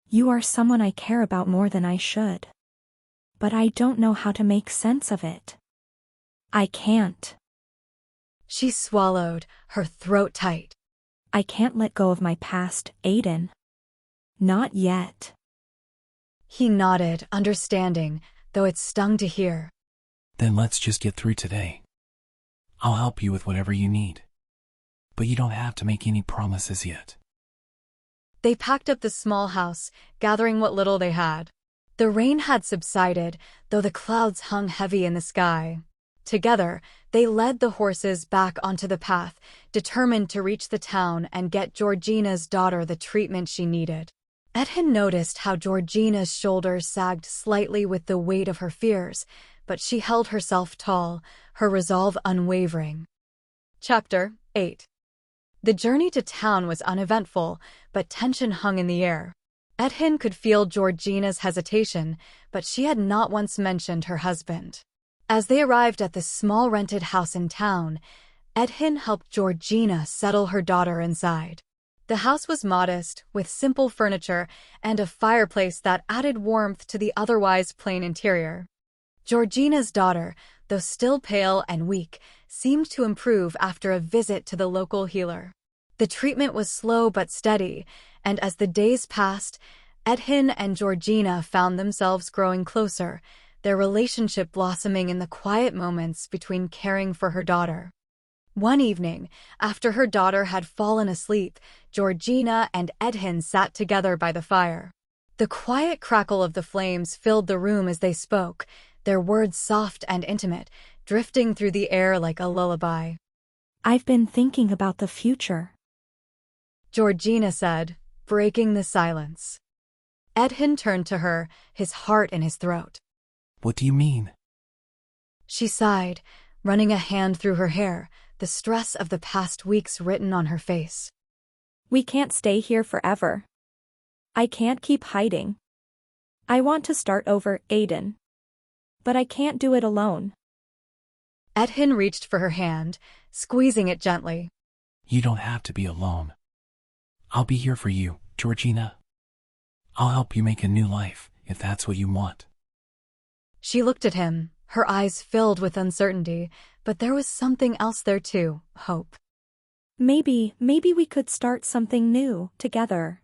You are someone I care about more than I should. But I don't know how to make sense of it. I can't. She swallowed, her throat tight. I can't let go of my past, Aedhan. Not yet. He nodded, understanding, though it stung to hear. Then let's just get through today. I'll help you with whatever you need. But you don't have to make any promises yet. They packed up the small house, gathering what little they had. The rain had subsided, though the clouds hung heavy in the sky. Together, they led the horses back onto the path, determined to reach the town and get Georgina's daughter the treatment she needed. Aedhan noticed how Georgina's shoulders sagged slightly with the weight of her fears, but she held herself tall, her resolve unwavering. Chapter 8. The journey to town was uneventful, but tension hung in the air. Aedhan could feel Georgina's hesitation, but she had not once mentioned her husband. As they arrived at the small rented house in town, Aedhan helped Georgina settle her daughter inside. The house was modest, with simple furniture and a fireplace that added warmth to the otherwise plain interior. Georgina's daughter, though still pale and weak, seemed to improve after a visit to the local healer. The treatment was slow but steady, and as the days passed, Aedhan and Georgina found themselves growing closer, their relationship blossoming in the quiet moments between caring for her daughter. One evening, after her daughter had fallen asleep, Georgina and Aedhan sat together by the fire. The quiet crackle of the flames filled the room as they spoke, their words soft and intimate, drifting through the air like a lullaby. I've been thinking about the future. Georgina said, breaking the silence. Aedhan turned to her, his heart in his throat. What do you mean? She sighed, running a hand through her hair, the stress of the past weeks written on her face. We can't stay here forever. I can't keep hiding. I want to start over, Aedhan. But I can't do it alone. Aedhan reached for her hand, squeezing it gently. You don't have to be alone. I'll be here for you, Georgina. I'll help you make a new life, if that's what you want. She looked at him, her eyes filled with uncertainty, but there was something else there too, hope. Maybe we could start something new, together.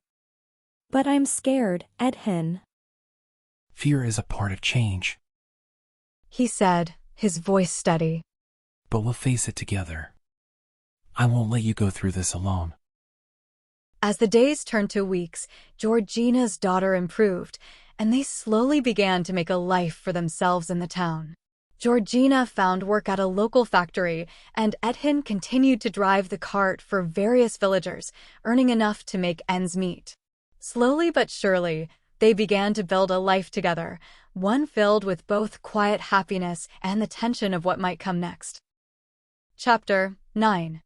But I'm scared, Aedhan. Fear is a part of change. He said, his voice steady. But we'll face it together. I won't let you go through this alone. As the days turned to weeks, Georgina's daughter improved, and they slowly began to make a life for themselves in the town. Georgina found work at a local factory, and Aedhan continued to drive the cart for various villagers, earning enough to make ends meet. Slowly but surely, they began to build a life together, one filled with both quiet happiness and the tension of what might come next. Chapter 9.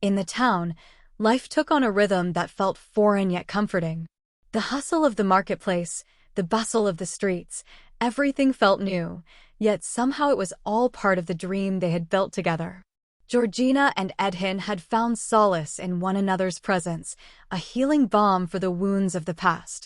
In the town, life took on a rhythm that felt foreign yet comforting. The hustle of the marketplace, the bustle of the streets, everything felt new, yet somehow it was all part of the dream they had built together. Georgina and Aedhan had found solace in one another's presence, a healing balm for the wounds of the past.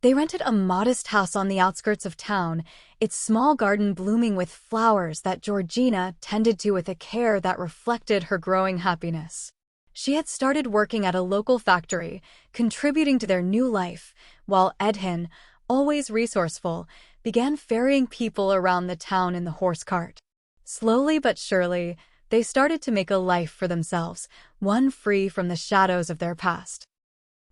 They rented a modest house on the outskirts of town, its small garden blooming with flowers that Georgina tended to with a care that reflected her growing happiness. She had started working at a local factory, contributing to their new life, while Aedhan, always resourceful, began ferrying people around the town in the horse cart. Slowly but surely, they started to make a life for themselves, one free from the shadows of their past.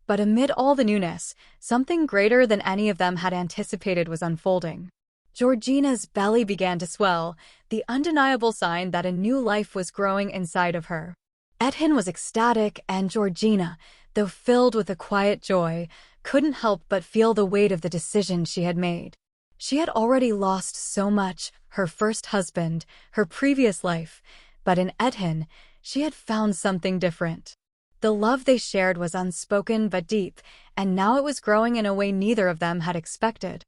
But amid all the newness, something greater than any of them had anticipated was unfolding. Georgina's belly began to swell, the undeniable sign that a new life was growing inside of her. Aedhan was ecstatic, and Georgina, though filled with a quiet joy, couldn't help but feel the weight of the decision she had made. She had already lost so much, her first husband, her previous life, but in Aedhan, she had found something different. The love they shared was unspoken but deep, and now it was growing in a way neither of them had expected.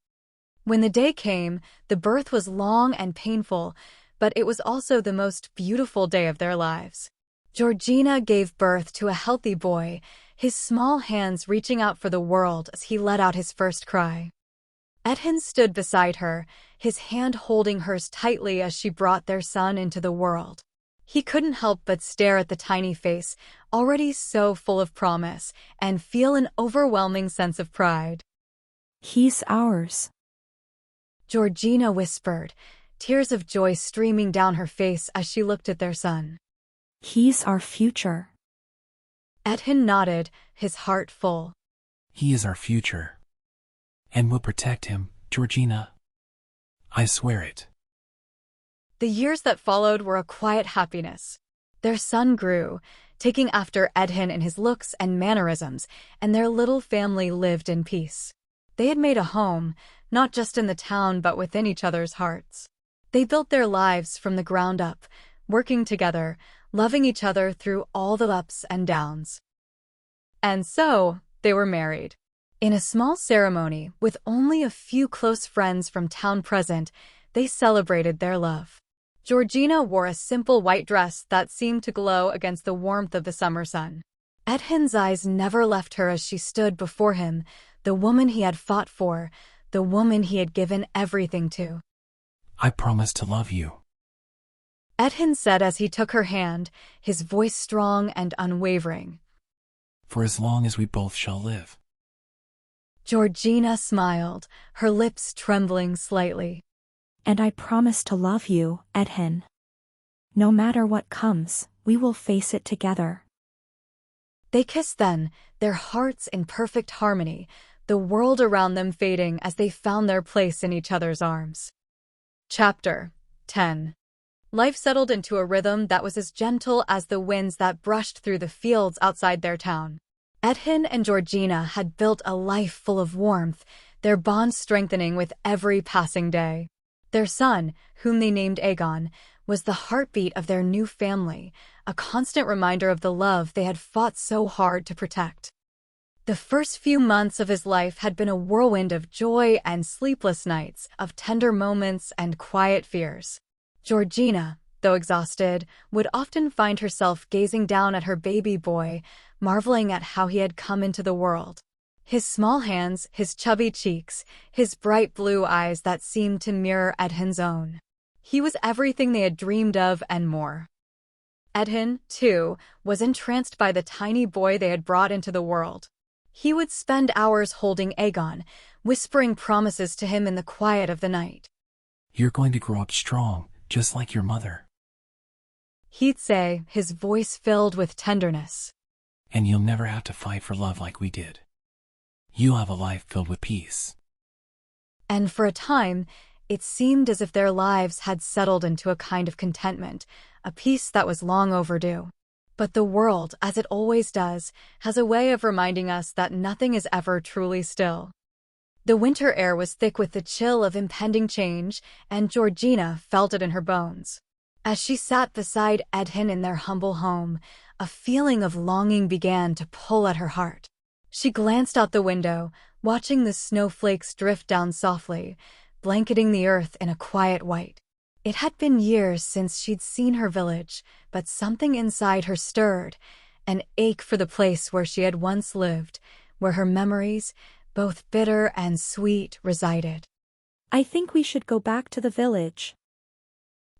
When the day came, the birth was long and painful, but it was also the most beautiful day of their lives. Georgina gave birth to a healthy boy, his small hands reaching out for the world as he let out his first cry. Aedhan stood beside her, his hand holding hers tightly as she brought their son into the world. He couldn't help but stare at the tiny face, already so full of promise, and feel an overwhelming sense of pride. He's ours. Georgina whispered, tears of joy streaming down her face as she looked at their son. He's our future. Aedhan nodded, his heart full. He is our future. And we'll protect him, Georgina. I swear it. The years that followed were a quiet happiness. Their son grew, taking after Aedhan in his looks and mannerisms, and their little family lived in peace. They had made a home, not just in the town but within each other's hearts. They built their lives from the ground up, working together, loving each other through all the ups and downs. And so, they were married. In a small ceremony, with only a few close friends from town present, they celebrated their love. Georgina wore a simple white dress that seemed to glow against the warmth of the summer sun. Aedhan's eyes never left her as she stood before him, the woman he had fought for, the woman he had given everything to. I promise to love you. Aedhan said as he took her hand, his voice strong and unwavering. For as long as we both shall live. Georgina smiled, her lips trembling slightly. And I promise to love you, Aedhan. No matter what comes, we will face it together. They kissed then, their hearts in perfect harmony, the world around them fading as they found their place in each other's arms. Chapter 10. Life settled into a rhythm that was as gentle as the winds that brushed through the fields outside their town. Aedhan and Georgina had built a life full of warmth, their bond strengthening with every passing day. Their son, whom they named Aegon, was the heartbeat of their new family, a constant reminder of the love they had fought so hard to protect. The first few months of his life had been a whirlwind of joy and sleepless nights, of tender moments and quiet fears. Georgina, though exhausted, would often find herself gazing down at her baby boy, marveling at how he had come into the world. His small hands, his chubby cheeks, his bright blue eyes that seemed to mirror Aedhan's own. He was everything they had dreamed of and more. Aedhan, too, was entranced by the tiny boy they had brought into the world. He would spend hours holding Aegon, whispering promises to him in the quiet of the night. You're going to grow up strong, just like your mother. He'd say, his voice filled with tenderness. And you'll never have to fight for love like we did. You'll have a life filled with peace. And for a time, it seemed as if their lives had settled into a kind of contentment, a peace that was long overdue. But the world, as it always does, has a way of reminding us that nothing is ever truly still. The winter air was thick with the chill of impending change, and Georgina felt it in her bones. As she sat beside Aedhan in their humble home, a feeling of longing began to pull at her heart. She glanced out the window, watching the snowflakes drift down softly, blanketing the earth in a quiet white. It had been years since she'd seen her village, but something inside her stirred, an ache for the place where she had once lived, where her memories, both bitter and sweet, resided. I think we should go back to the village.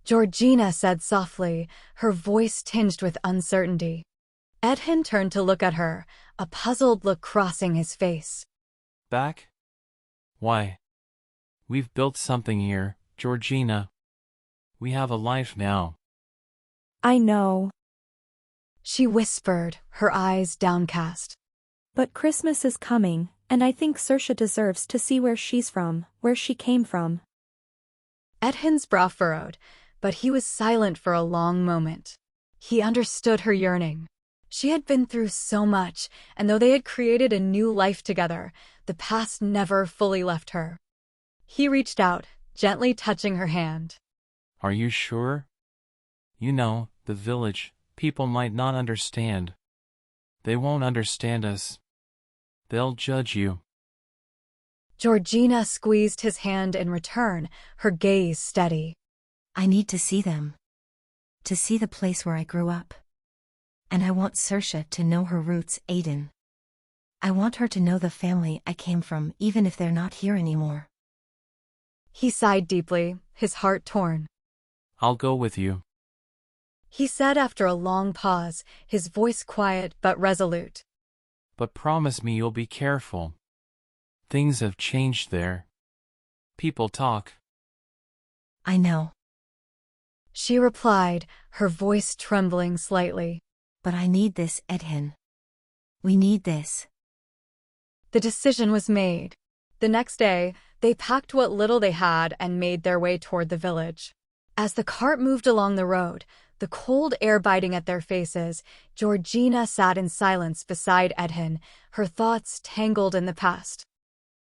Georgina said softly, her voice tinged with uncertainty. Aedhan turned to look at her, a puzzled look crossing his face. Back? Why? We've built something here, Georgina. We have a life now. I know. She whispered, her eyes downcast. But Christmas is coming, and I think Saoirse deserves to see where she's from, where she came from. Aedhan's brow furrowed, but he was silent for a long moment. He understood her yearning. She had been through so much, and though they had created a new life together, the past never fully left her. He reached out, gently touching her hand. Are you sure? You know, the village, people might not understand. They won't understand us. They'll judge you. Georgina squeezed his hand in return, her gaze steady. I need to see them. To see the place where I grew up. And I want Saoirse to know her roots, Aedhan. I want her to know the family I came from, even if they're not here anymore. He sighed deeply, his heart torn. I'll go with you. He said after a long pause, his voice quiet but resolute. But promise me you'll be careful. Things have changed there. People talk. I know. She replied, her voice trembling slightly. But I need this, Aedhan. We need this. The decision was made. The next day, they packed what little they had and made their way toward the village. As the cart moved along the road, the cold air biting at their faces, Georgina sat in silence beside Aedhan, her thoughts tangled in the past.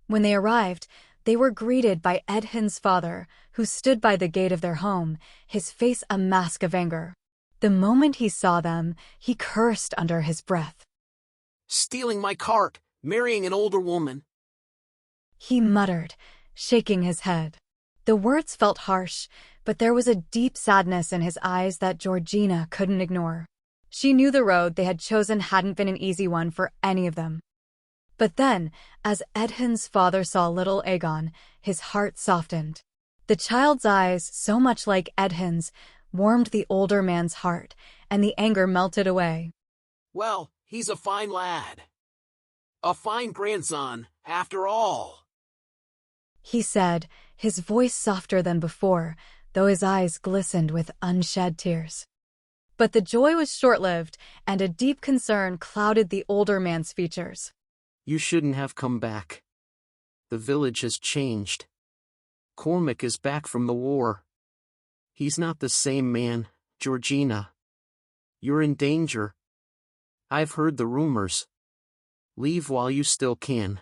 When they arrived, they were greeted by Aedhan's father, who stood by the gate of their home, his face a mask of anger. The moment he saw them, he cursed under his breath. Stealing my cart, marrying an older woman. He muttered, shaking his head. The words felt harsh, but there was a deep sadness in his eyes that Georgina couldn't ignore. She knew the road they had chosen hadn't been an easy one for any of them. But then, as Aedhan's father saw little Aegon, his heart softened. The child's eyes, so much like Aedhan's, warmed the older man's heart, and the anger melted away. Well, he's a fine lad. A fine grandson, after all, He said, his voice softer than before, though his eyes glistened with unshed tears. But the joy was short-lived, and a deep concern clouded the older man's features. You shouldn't have come back. The village has changed. Cormac is back from the war. He's not the same man, Georgina. You're in danger. I've heard the rumors. Leave while you still can.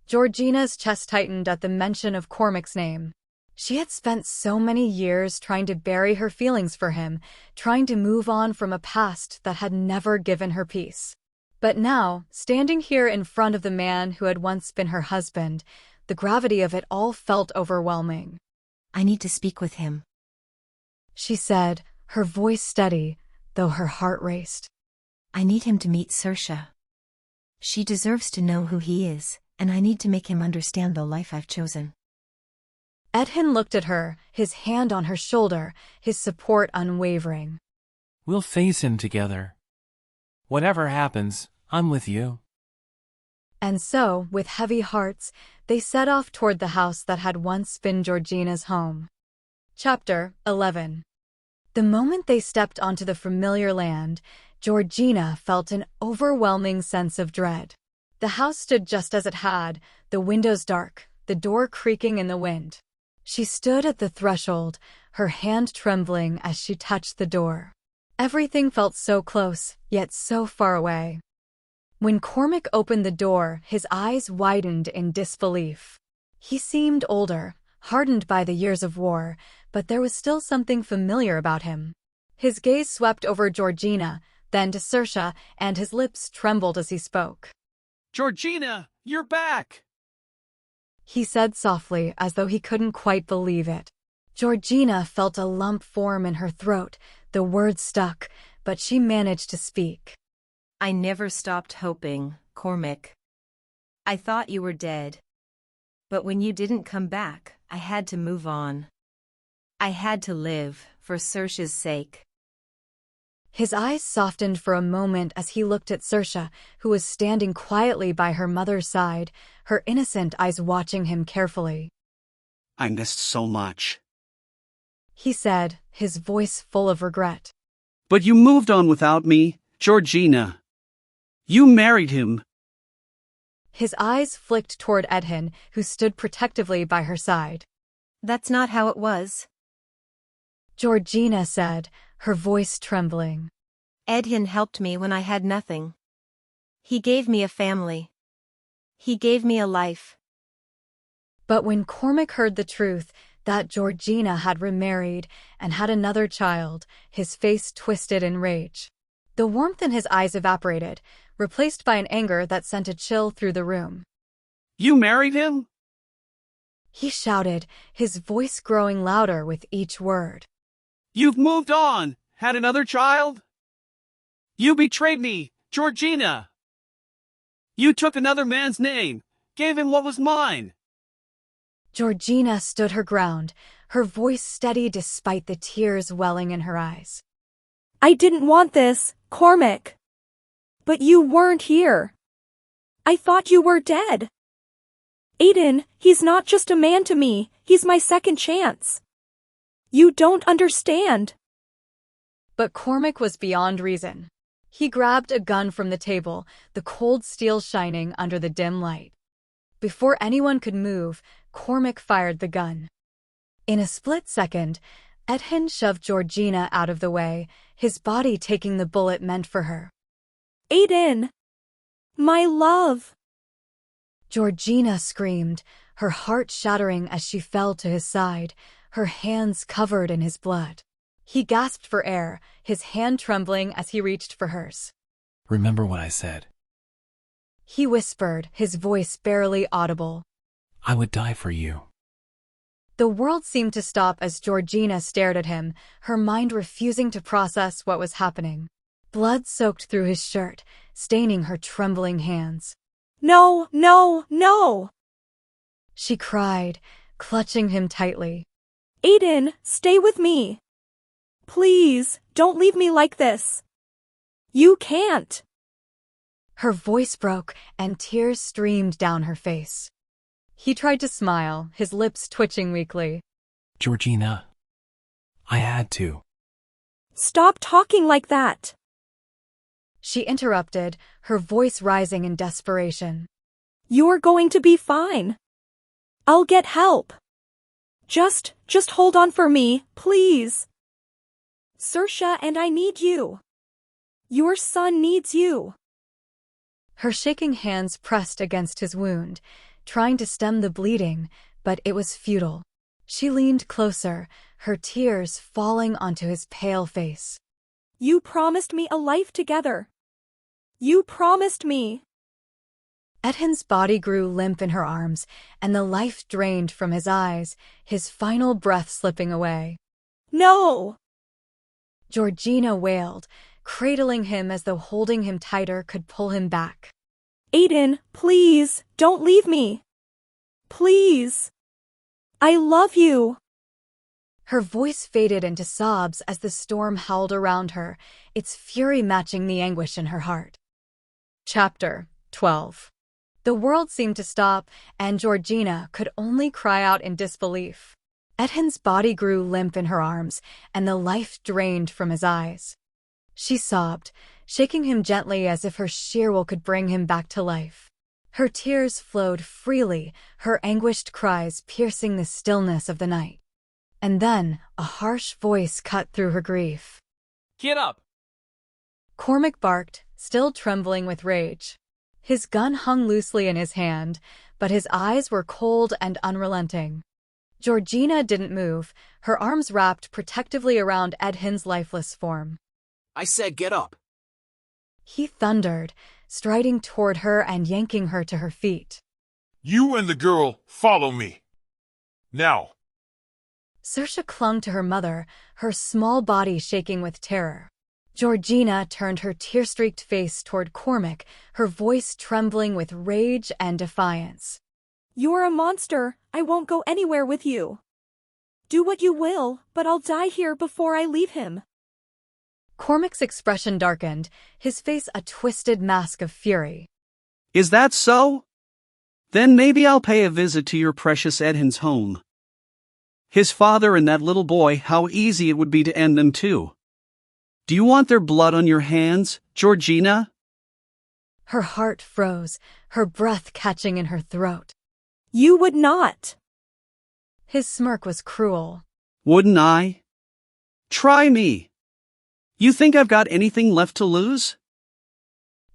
Georgina's chest tightened at the mention of Cormac's name. She had spent so many years trying to bury her feelings for him, trying to move on from a past that had never given her peace. But now, standing here in front of the man who had once been her husband, the gravity of it all felt overwhelming. I need to speak with him. She said, her voice steady, though her heart raced. I need him to meet Saoirse. She deserves to know who he is, and I need to make him understand the life I've chosen. Aedhan looked at her, his hand on her shoulder, his support unwavering. We'll face him together. Whatever happens, I'm with you. And so, with heavy hearts, they set off toward the house that had once been Georgina's home. Chapter 11. The moment they stepped onto the familiar land, Georgina felt an overwhelming sense of dread. The house stood just as it had, the windows dark, the door creaking in the wind. She stood at the threshold, her hand trembling as she touched the door. Everything felt so close, yet so far away. When Cormac opened the door, his eyes widened in disbelief. He seemed older, hardened by the years of war, but there was still something familiar about him. His gaze swept over Georgina, then to Saoirse, and his lips trembled as he spoke. Georgina, you're back! He said softly, as though he couldn't quite believe it. Georgina felt a lump form in her throat. The words stuck, but she managed to speak. I never stopped hoping, Cormac. I thought you were dead. But when you didn't come back, I had to move on. I had to live, for Saoirse's sake. His eyes softened for a moment as he looked at Saoirse, who was standing quietly by her mother's side, her innocent eyes watching him carefully. I missed so much. He said, his voice full of regret. But you moved on without me, Georgina. You married him. His eyes flicked toward Aedhan, who stood protectively by her side. That's not how it was. Georgina said, her voice trembling. Aedhan helped me when I had nothing. He gave me a family. He gave me a life. But when Cormac heard the truth, that Georgina had remarried and had another child, his face twisted in rage. The warmth in his eyes evaporated, replaced by an anger that sent a chill through the room. You married him? He shouted, his voice growing louder with each word. You've moved on, had another child? You betrayed me, Georgina. You took another man's name, gave him what was mine. Georgina stood her ground, her voice steady despite the tears welling in her eyes. I didn't want this, Cormac. But you weren't here. I thought you were dead. Aedhan, he's not just a man to me, he's my second chance. You don't understand. But Cormac was beyond reason. He grabbed a gun from the table, the cold steel shining under the dim light. Before anyone could move, Cormac fired the gun. In a split second, Aedhan shoved Georgina out of the way, his body taking the bullet meant for her. Aedhan! My love! Georgina screamed, her heart shattering as she fell to his side, her hands covered in his blood. He gasped for air, his hand trembling as he reached for hers. Remember what I said. He whispered, his voice barely audible. I would die for you. The world seemed to stop as Georgina stared at him, her mind refusing to process what was happening. Blood soaked through his shirt, staining her trembling hands. No, no, no! She cried, clutching him tightly. Aedhan, stay with me. Please, don't leave me like this. You can't. Her voice broke and tears streamed down her face. He tried to smile, his lips twitching weakly. Georgina, I had to. Stop talking like that. She interrupted, her voice rising in desperation. You're going to be fine. I'll get help. Just hold on for me, please. Saoirse and I need you. Your son needs you. Her shaking hands pressed against his wound, trying to stem the bleeding, but it was futile. She leaned closer, her tears falling onto his pale face. You promised me a life together. You promised me. Aedhan's body grew limp in her arms, and the life drained from his eyes, his final breath slipping away. No! Georgina wailed, cradling him as though holding him tighter could pull him back. Aedhan, please, don't leave me. Please. I love you. Her voice faded into sobs as the storm howled around her, its fury matching the anguish in her heart. Chapter 12. The world seemed to stop, and Georgina could only cry out in disbelief. Aedhan's body grew limp in her arms, and the life drained from his eyes. She sobbed, shaking him gently as if her sheer will could bring him back to life. Her tears flowed freely, her anguished cries piercing the stillness of the night. And then a harsh voice cut through her grief. Get up! Cormac barked, still trembling with rage. His gun hung loosely in his hand, but his eyes were cold and unrelenting. Georgina didn't move, her arms wrapped protectively around Aedhan's lifeless form. I said get up. He thundered, striding toward her and yanking her to her feet. You and the girl follow me. Now. Saoirse clung to her mother, her small body shaking with terror. Georgina turned her tear-streaked face toward Cormac, her voice trembling with rage and defiance. You're a monster. I won't go anywhere with you. Do what you will, but I'll die here before I leave him. Cormac's expression darkened, his face a twisted mask of fury. Is that so? Then maybe I'll pay a visit to your precious Aedhan's home. His father and that little boy, how easy it would be to end them too. Do you want their blood on your hands, Georgina? Her heart froze, her breath catching in her throat. You would not. His smirk was cruel. Wouldn't I? Try me. You think I've got anything left to lose?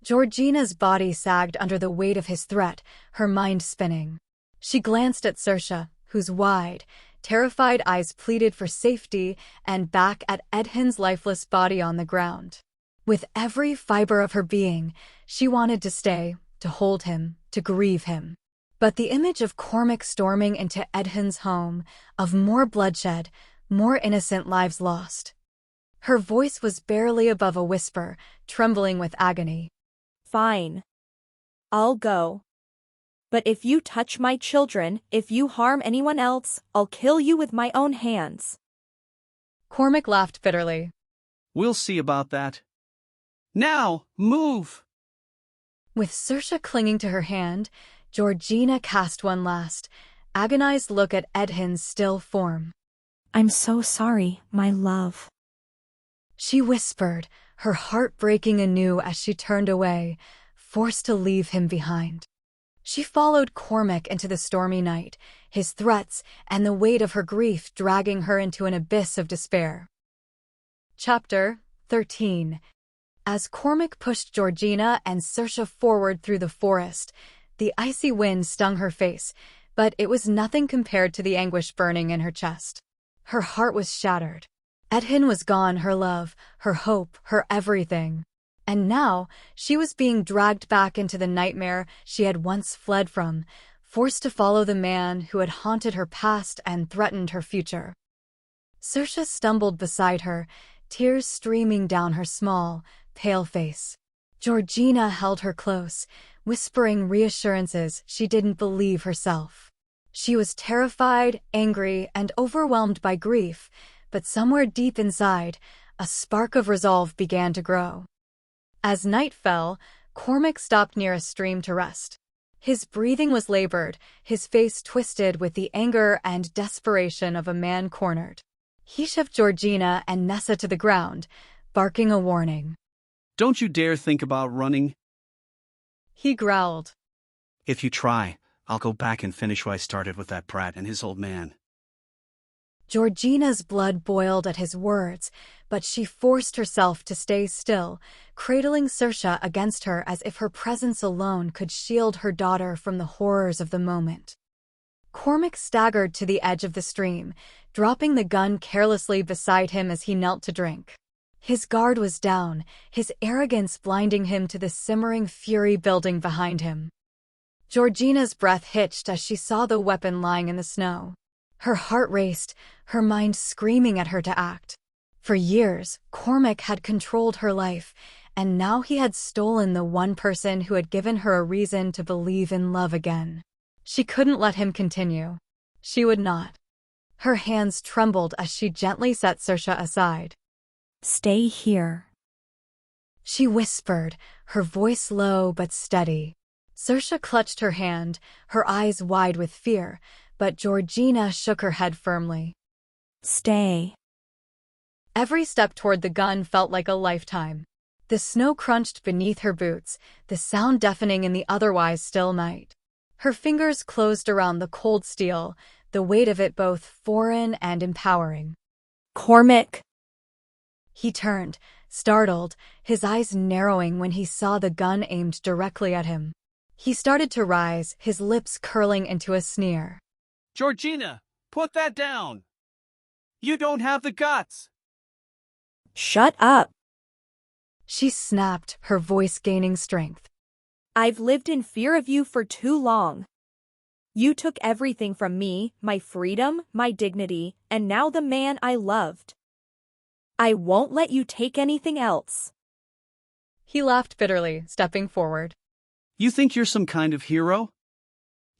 Georgina's body sagged under the weight of his threat, her mind spinning. She glanced at Saoirse, whose wide, terrified eyes pleaded for safety, and back at Aedhan's lifeless body on the ground. With every fiber of her being, she wanted to stay, to hold him, to grieve him. But the image of Cormac storming into Aedhan's home, of more bloodshed, more innocent lives lost. Her voice was barely above a whisper, trembling with agony. Fine. I'll go. But if you touch my children, if you harm anyone else, I'll kill you with my own hands. Cormac laughed bitterly. We'll see about that. Now, move! With Saoirse clinging to her hand, Georgina cast one last, agonized look at Aedhan's still form. I'm so sorry, my love. She whispered, her heart breaking anew as she turned away, forced to leave him behind. She followed Cormac into the stormy night, his threats and the weight of her grief dragging her into an abyss of despair. Chapter 13. As Cormac pushed Georgina and Saoirse forward through the forest, the icy wind stung her face, but it was nothing compared to the anguish burning in her chest. Her heart was shattered. Aedhan was gone, her love, her hope, her everything. And now she was being dragged back into the nightmare she had once fled from, forced to follow the man who had haunted her past and threatened her future. Saoirse stumbled beside her, tears streaming down her small, pale face. Georgina held her close, whispering reassurances she didn't believe herself. She was terrified, angry, and overwhelmed by grief, but somewhere deep inside, a spark of resolve began to grow. As night fell, Cormac stopped near a stream to rest. His breathing was labored, his face twisted with the anger and desperation of a man cornered. He shoved Georgina and Nessa to the ground, barking a warning. Don't you dare think about running. He growled. If you try, I'll go back and finish what I started with that brat and his old man. Georgina's blood boiled at his words, but she forced herself to stay still, cradling Saoirse against her as if her presence alone could shield her daughter from the horrors of the moment. Cormac staggered to the edge of the stream, dropping the gun carelessly beside him as he knelt to drink. His guard was down, his arrogance blinding him to the simmering fury building behind him. Georgina's breath hitched as she saw the weapon lying in the snow. Her heart raced, her mind screaming at her to act. For years, Cormac had controlled her life, and now he had stolen the one person who had given her a reason to believe in love again. She couldn't let him continue. She would not. Her hands trembled as she gently set Saoirse aside. Stay here. She whispered, her voice low but steady. Saoirse clutched her hand, her eyes wide with fear, but Georgina shook her head firmly. Stay. Every step toward the gun felt like a lifetime. The snow crunched beneath her boots, the sound deafening in the otherwise still night. Her fingers closed around the cold steel, the weight of it both foreign and empowering. Cormac. He turned, startled, his eyes narrowing when he saw the gun aimed directly at him. He started to rise, his lips curling into a sneer. Georgina, put that down. You don't have the guts. Shut up. She snapped, her voice gaining strength. I've lived in fear of you for too long. You took everything from me, my freedom, my dignity, and now the man I loved. I won't let you take anything else. He laughed bitterly, stepping forward. You think you're some kind of hero?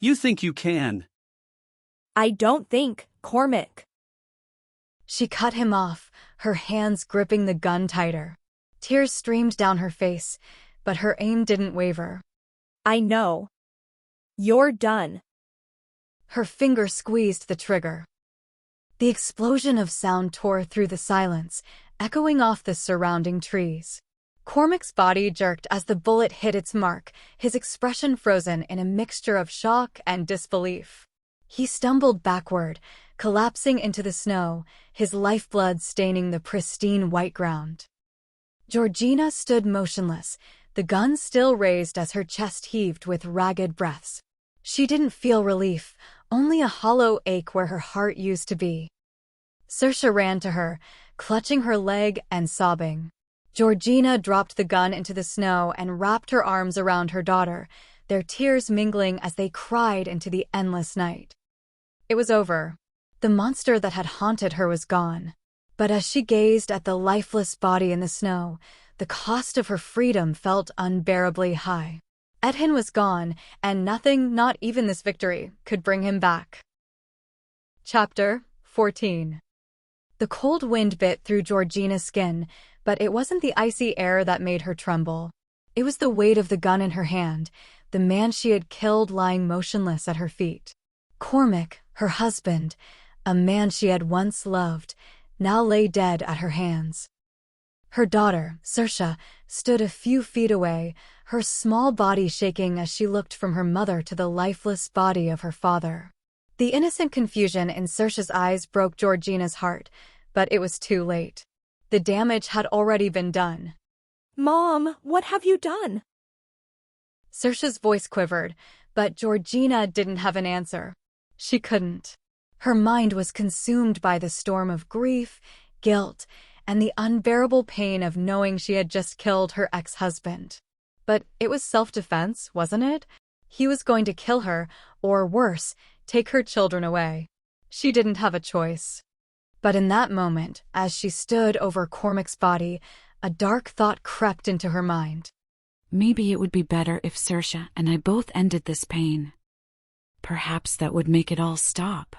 You think you can. I don't think, Cormac. She cut him off, her hands gripping the gun tighter. Tears streamed down her face, but her aim didn't waver. I know. You're done. Her finger squeezed the trigger. The explosion of sound tore through the silence, echoing off the surrounding trees. Cormac's body jerked as the bullet hit its mark, his expression frozen in a mixture of shock and disbelief. He stumbled backward, collapsing into the snow, his lifeblood staining the pristine white ground. Georgina stood motionless, the gun still raised as her chest heaved with ragged breaths. She didn't feel relief, only a hollow ache where her heart used to be. Saoirse ran to her, clutching her leg and sobbing. Georgina dropped the gun into the snow and wrapped her arms around her daughter, their tears mingling as they cried into the endless night. It was over. The monster that had haunted her was gone. But as she gazed at the lifeless body in the snow, the cost of her freedom felt unbearably high. Aedhan was gone, and nothing, not even this victory, could bring him back. Chapter 14. The cold wind bit through Georgina's skin, but it wasn't the icy air that made her tremble. It was the weight of the gun in her hand, the man she had killed lying motionless at her feet. Cormac, her husband, a man she had once loved, now lay dead at her hands. Her daughter, Saoirse, stood a few feet away, her small body shaking as she looked from her mother to the lifeless body of her father. The innocent confusion in Saoirse's eyes broke Georgina's heart, but it was too late. The damage had already been done. Mom, what have you done? Saoirse's voice quivered, but Georgina didn't have an answer. She couldn't. Her mind was consumed by the storm of grief, guilt, and the unbearable pain of knowing she had just killed her ex-husband. But it was self-defense, wasn't it? He was going to kill her, or worse, take her children away. She didn't have a choice. But in that moment, as she stood over Cormac's body, A dark thought crept into her mind. Maybe it would be better if Saoirse and I both ended this pain. Perhaps that would make it all stop.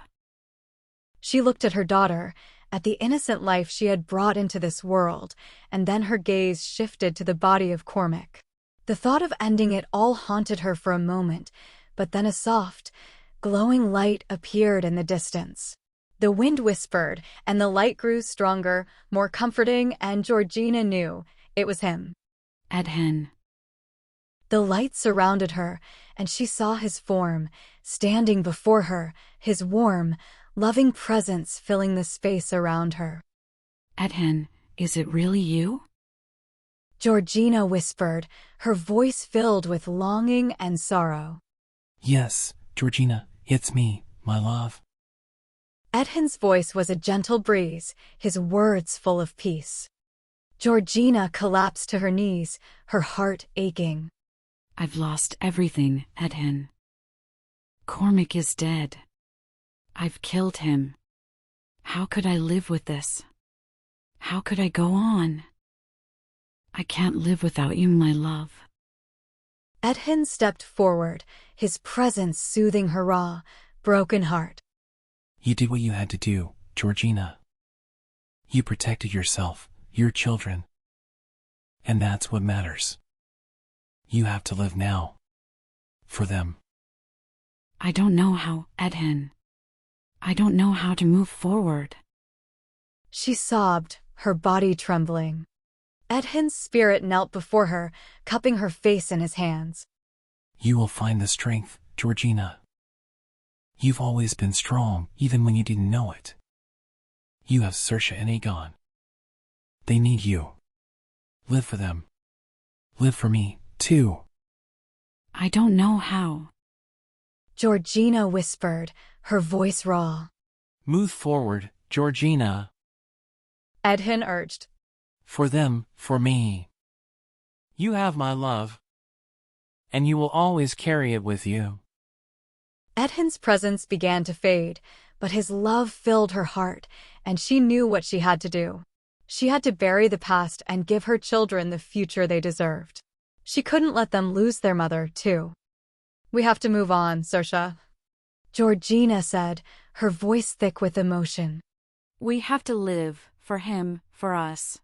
She looked at her daughter, at the innocent life she had brought into this world, and then her gaze shifted to the body of Cormac. The thought of ending it all haunted her for a moment, but then a soft, glowing light appeared in the distance. The wind whispered, and the light grew stronger, more comforting, and Georgina knew it was him. Aedhan. The light surrounded her, and she saw his form, standing before her, his warm, loving presence filling the space around her. Aedhan, is it really you? Georgina whispered, her voice filled with longing and sorrow. Yes, Georgina, it's me, my love. Aedhan's voice was a gentle breeze, his words full of peace. Georgina collapsed to her knees, her heart aching. I've lost everything, Aedhan. Cormac is dead. I've killed him. How could I live with this? How could I go on? I can't live without you, my love. Aedhan stepped forward, his presence soothing her raw, broken heart. You did what you had to do, Georgina. You protected yourself, your children. And that's what matters. You have to live now. For them. I don't know how, Aedhan. I don't know how to move forward. She sobbed, her body trembling. Aedhan's spirit knelt before her, cupping her face in his hands. You will find the strength, Georgina. You've always been strong, even when you didn't know it. You have Saoirse and Aegon. They need you. Live for them. Live for me, too. I don't know how. Georgina whispered, her voice raw. Move forward, Georgina. Aedhan urged. For them, for me. You have my love. And you will always carry it with you. Aedhan's presence began to fade, but his love filled her heart, and she knew what she had to do. She had to bury the past and give her children the future they deserved. She couldn't let them lose their mother, too. We have to move on, Saoirse, Georgina said, her voice thick with emotion. We have to live, for him, for us.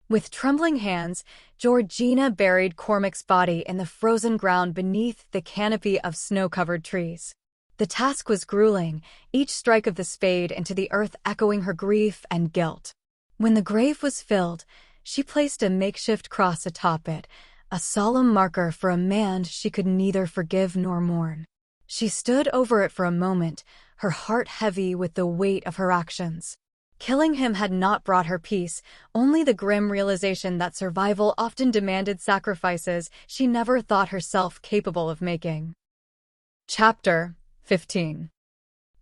With trembling hands, Georgina buried Cormac's body in the frozen ground beneath the canopy of snow-covered trees. The task was grueling, each strike of the spade into the earth echoing her grief and guilt. When the grave was filled, she placed a makeshift cross atop it, a solemn marker for a man she could neither forgive nor mourn. She stood over it for a moment, her heart heavy with the weight of her actions. Killing him had not brought her peace, only the grim realization that survival often demanded sacrifices she never thought herself capable of making. Chapter 15.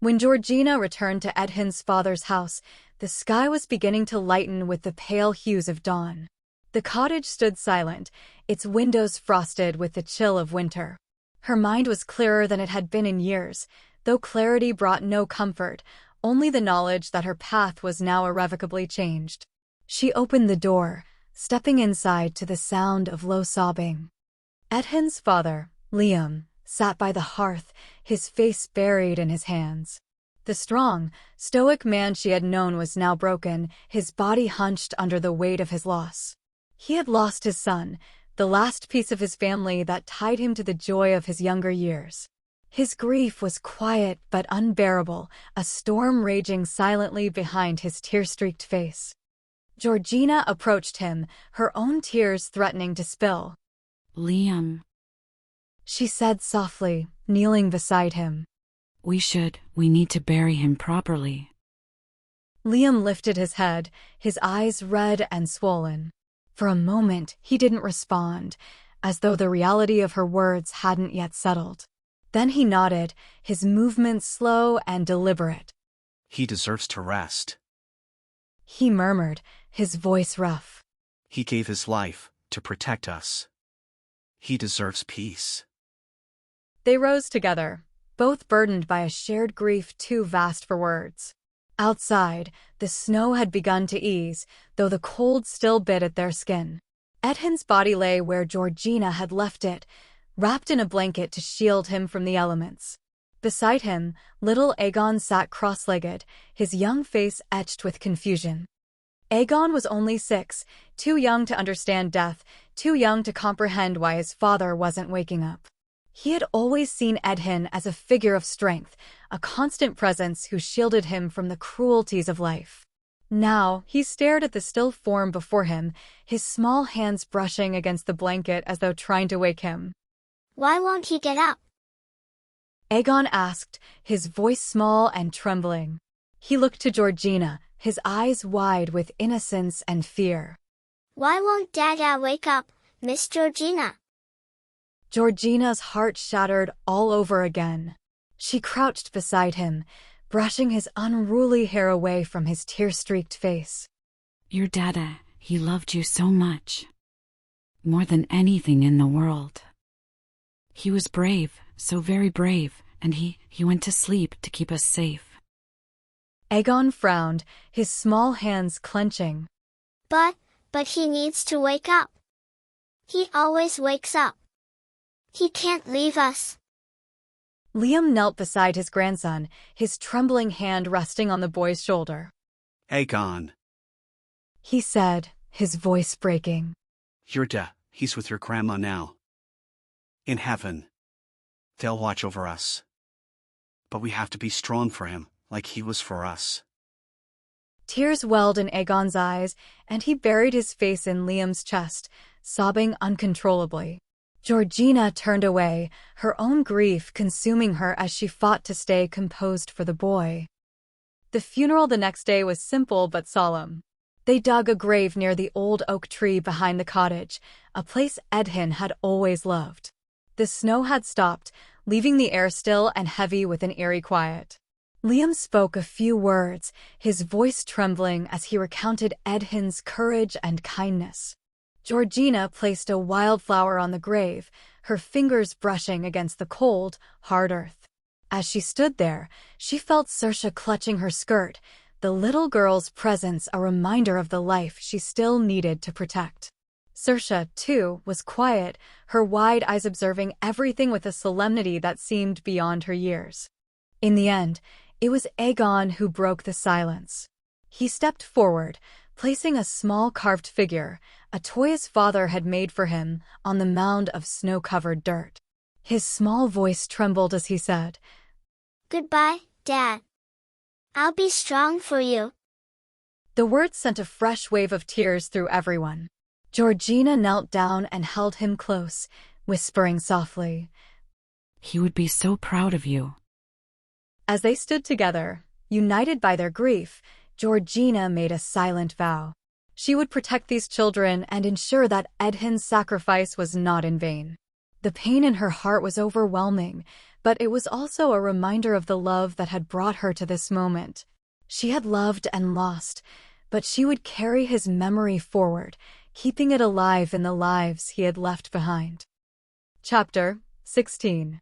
When Georgina returned to Aedhan's father's house, the sky was beginning to lighten with the pale hues of dawn. The cottage stood silent, its windows frosted with the chill of winter. Her mind was clearer than it had been in years, though clarity brought no comfort, only the knowledge that her path was now irrevocably changed. She opened the door, stepping inside to the sound of low sobbing. Aedhan's father, Liam, sat by the hearth, his face buried in his hands. The strong, stoic man she had known was now broken, his body hunched under the weight of his loss. He had lost his son, the last piece of his family that tied him to the joy of his younger years. His grief was quiet but unbearable, a storm raging silently behind his tear-streaked face. Georgina approached him, her own tears threatening to spill. Liam, she said softly, kneeling beside him. We need to bury him properly. Liam lifted his head, his eyes red and swollen. For a moment, he didn't respond, as though the reality of her words hadn't yet settled. Then he nodded, his movements slow and deliberate. He deserves to rest. He murmured, his voice rough. He gave his life to protect us. He deserves peace. They rose together, both burdened by a shared grief too vast for words. Outside, the snow had begun to ease, though the cold still bit at their skin. Aedhan's body lay where Georgina had left it, wrapped in a blanket to shield him from the elements. Beside him, little Aegon sat cross-legged, his young face etched with confusion. Aegon was only 6, too young to understand death, too young to comprehend why his father wasn't waking up. He had always seen Aedhan as a figure of strength, a constant presence who shielded him from the cruelties of life. Now, he stared at the still form before him, his small hands brushing against the blanket as though trying to wake him. Why won't he get up? Aegon asked, his voice small and trembling. He looked to Georgina, his eyes wide with innocence and fear. Why won't Dada wake up, Miss Georgina? Georgina's heart shattered all over again. She crouched beside him, brushing his unruly hair away from his tear-streaked face. Your Dada, he loved you so much. More than anything in the world. He was brave, so very brave, and he went to sleep to keep us safe. Aegon frowned, his small hands clenching. But he needs to wake up. He always wakes up. He can't leave us. Liam knelt beside his grandson, his trembling hand resting on the boy's shoulder. Aegon. He said, his voice breaking. He's with your grandma now. In heaven. They'll watch over us. But we have to be strong for him, like he was for us. Tears welled in Aegon's eyes, and he buried his face in Liam's chest, sobbing uncontrollably. Georgina turned away, her own grief consuming her as she fought to stay composed for the boy. The funeral the next day was simple but solemn. They dug a grave near the old oak tree behind the cottage, a place Aedhan had always loved. The snow had stopped, leaving the air still and heavy with an eerie quiet. Liam spoke a few words, his voice trembling as he recounted Aedhan's courage and kindness. Georgina placed a wildflower on the grave, her fingers brushing against the cold, hard earth. As she stood there, she felt Saoirse clutching her skirt, the little girl's presence a reminder of the life she still needed to protect. Saoirse, too, was quiet, her wide eyes observing everything with a solemnity that seemed beyond her years. In the end, it was Aegon who broke the silence. He stepped forward, placing a small carved figure, a toy his father had made for him, on the mound of snow-covered dirt. His small voice trembled as he said, Goodbye, Dad. I'll be strong for you. The words sent a fresh wave of tears through everyone. Georgina knelt down and held him close, whispering softly, He would be so proud of you. As they stood together, united by their grief, Georgina made a silent vow. She would protect these children and ensure that Aedhan's sacrifice was not in vain. The pain in her heart was overwhelming, but it was also a reminder of the love that had brought her to this moment. She had loved and lost, but she would carry his memory forward, keeping it alive in the lives he had left behind. Chapter 16.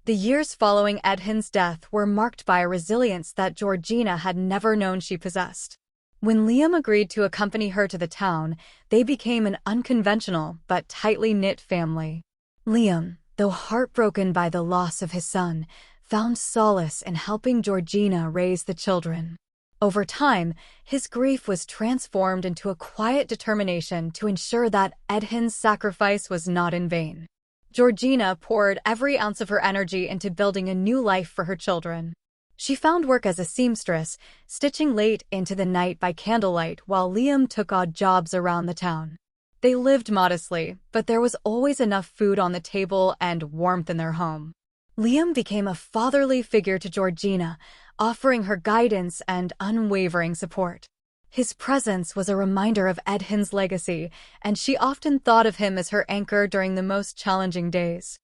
The years following Aedhan's death were marked by a resilience that Georgina had never known she possessed. When Liam agreed to accompany her to the town, they became an unconventional but tightly knit family. Liam, though heartbroken by the loss of his son, found solace in helping Georgina raise the children. Over time, his grief was transformed into a quiet determination to ensure that Aedhan's sacrifice was not in vain. Georgina poured every ounce of her energy into building a new life for her children. She found work as a seamstress, stitching late into the night by candlelight while Liam took odd jobs around the town. They lived modestly, but there was always enough food on the table and warmth in their home. Liam became a fatherly figure to Georgina, offering her guidance and unwavering support. His presence was a reminder of Aedhan's legacy, and she often thought of him as her anchor during the most challenging days.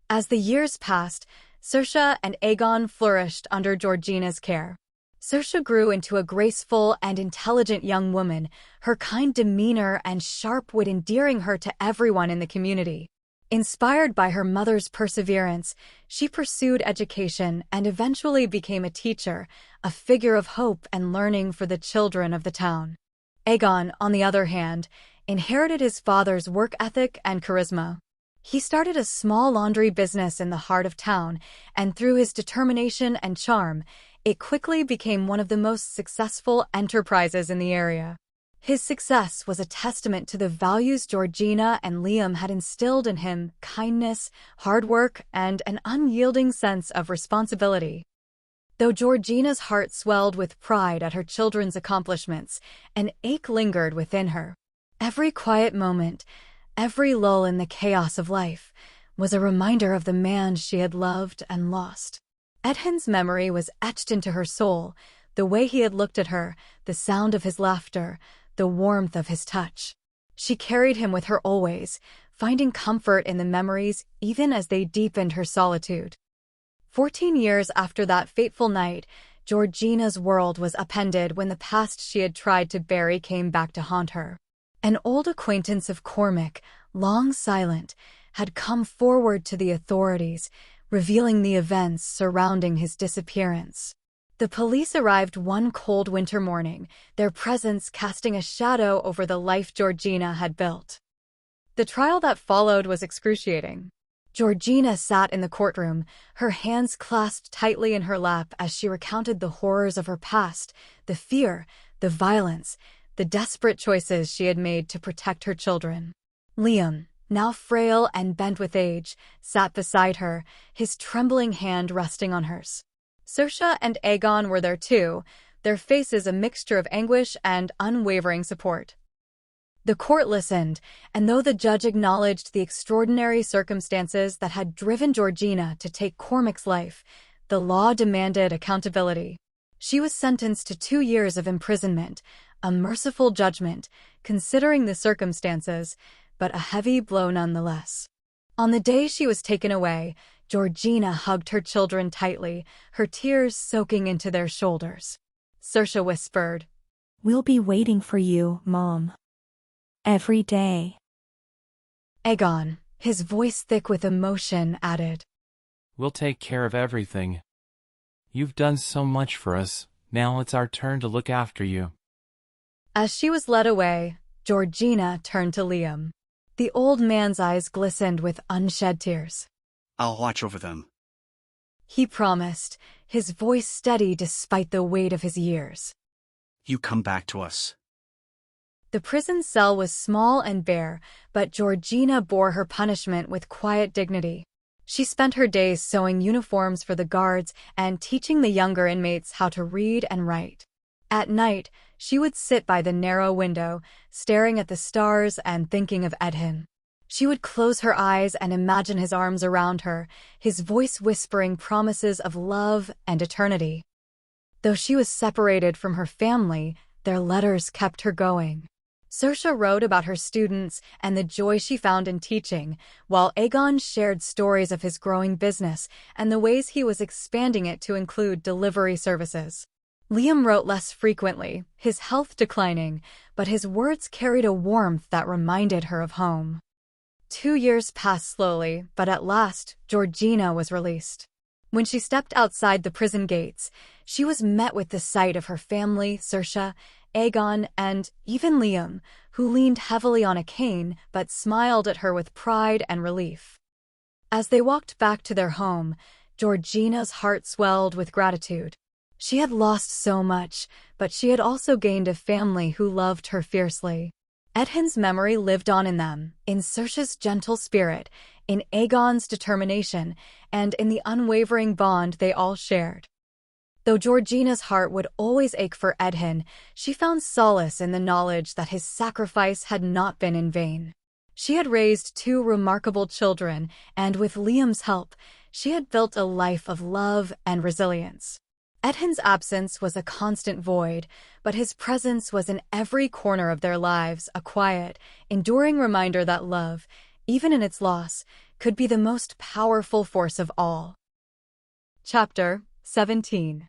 As the years passed, Saoirse and Aegon flourished under Georgina's care. Saoirse grew into a graceful and intelligent young woman, her kind demeanor and sharp wit endearing her to everyone in the community. Inspired by her mother's perseverance, she pursued education and eventually became a teacher, a figure of hope and learning for the children of the town. Aegon, on the other hand, inherited his father's work ethic and charisma. He started a small laundry business in the heart of town, and through his determination and charm, it quickly became one of the most successful enterprises in the area. His success was a testament to the values Georgina and Liam had instilled in him: kindness, hard work, and an unyielding sense of responsibility. Though Georgina's heart swelled with pride at her children's accomplishments, an ache lingered within her. Every quiet moment, every lull in the chaos of life, was a reminder of the man she had loved and lost. Aedhan's memory was etched into her soul, the way he had looked at her, the sound of his laughter, the warmth of his touch. She carried him with her always, finding comfort in the memories even as they deepened her solitude. 14 years after that fateful night, Georgina's world was upended when the past she had tried to bury came back to haunt her. An old acquaintance of Cormac, long silent, had come forward to the authorities, revealing the events surrounding his disappearance. The police arrived one cold winter morning, their presence casting a shadow over the life Georgina had built. The trial that followed was excruciating. Georgina sat in the courtroom, her hands clasped tightly in her lap as she recounted the horrors of her past, the fear, the violence, the desperate choices she had made to protect her children. Liam, now frail and bent with age, sat beside her, his trembling hand resting on hers. Saoirse and Aegon were there too, their faces a mixture of anguish and unwavering support. The court listened, and though the judge acknowledged the extraordinary circumstances that had driven Georgina to take Cormac's life, the law demanded accountability. She was sentenced to 2 years of imprisonment, a merciful judgment, considering the circumstances, but a heavy blow nonetheless. On the day she was taken away, Georgina hugged her children tightly, her tears soaking into their shoulders. Saoirse whispered, "We'll be waiting for you, Mom. Every day." Aegon, his voice thick with emotion, added, "We'll take care of everything. You've done so much for us, now it's our turn to look after you." As she was led away, Georgina turned to Liam. The old man's eyes glistened with unshed tears. "I'll watch over them," he promised, his voice steady despite the weight of his years. "You come back to us." The prison cell was small and bare, but Georgina bore her punishment with quiet dignity. She spent her days sewing uniforms for the guards and teaching the younger inmates how to read and write. At night, she would sit by the narrow window, staring at the stars and thinking of Aedhan. She would close her eyes and imagine his arms around her, his voice whispering promises of love and eternity. Though she was separated from her family, their letters kept her going. Saoirse wrote about her students and the joy she found in teaching, while Aegon shared stories of his growing business and the ways he was expanding it to include delivery services. Liam wrote less frequently, his health declining, but his words carried a warmth that reminded her of home. 2 years passed slowly, but at last, Georgina was released. When she stepped outside the prison gates, she was met with the sight of her family, Saoirse, Aegon, and even Liam, who leaned heavily on a cane but smiled at her with pride and relief. As they walked back to their home, Georgina's heart swelled with gratitude. She had lost so much, but she had also gained a family who loved her fiercely. Aedhan's memory lived on in them, in Saoirse's gentle spirit, in Aegon's determination, and in the unwavering bond they all shared. Though Georgina's heart would always ache for Aedhan, she found solace in the knowledge that his sacrifice had not been in vain. She had raised 2 remarkable children, and with Liam's help, she had built a life of love and resilience. Aedhan's absence was a constant void, but his presence was in every corner of their lives, a quiet, enduring reminder that love, even in its loss, could be the most powerful force of all. Chapter 17.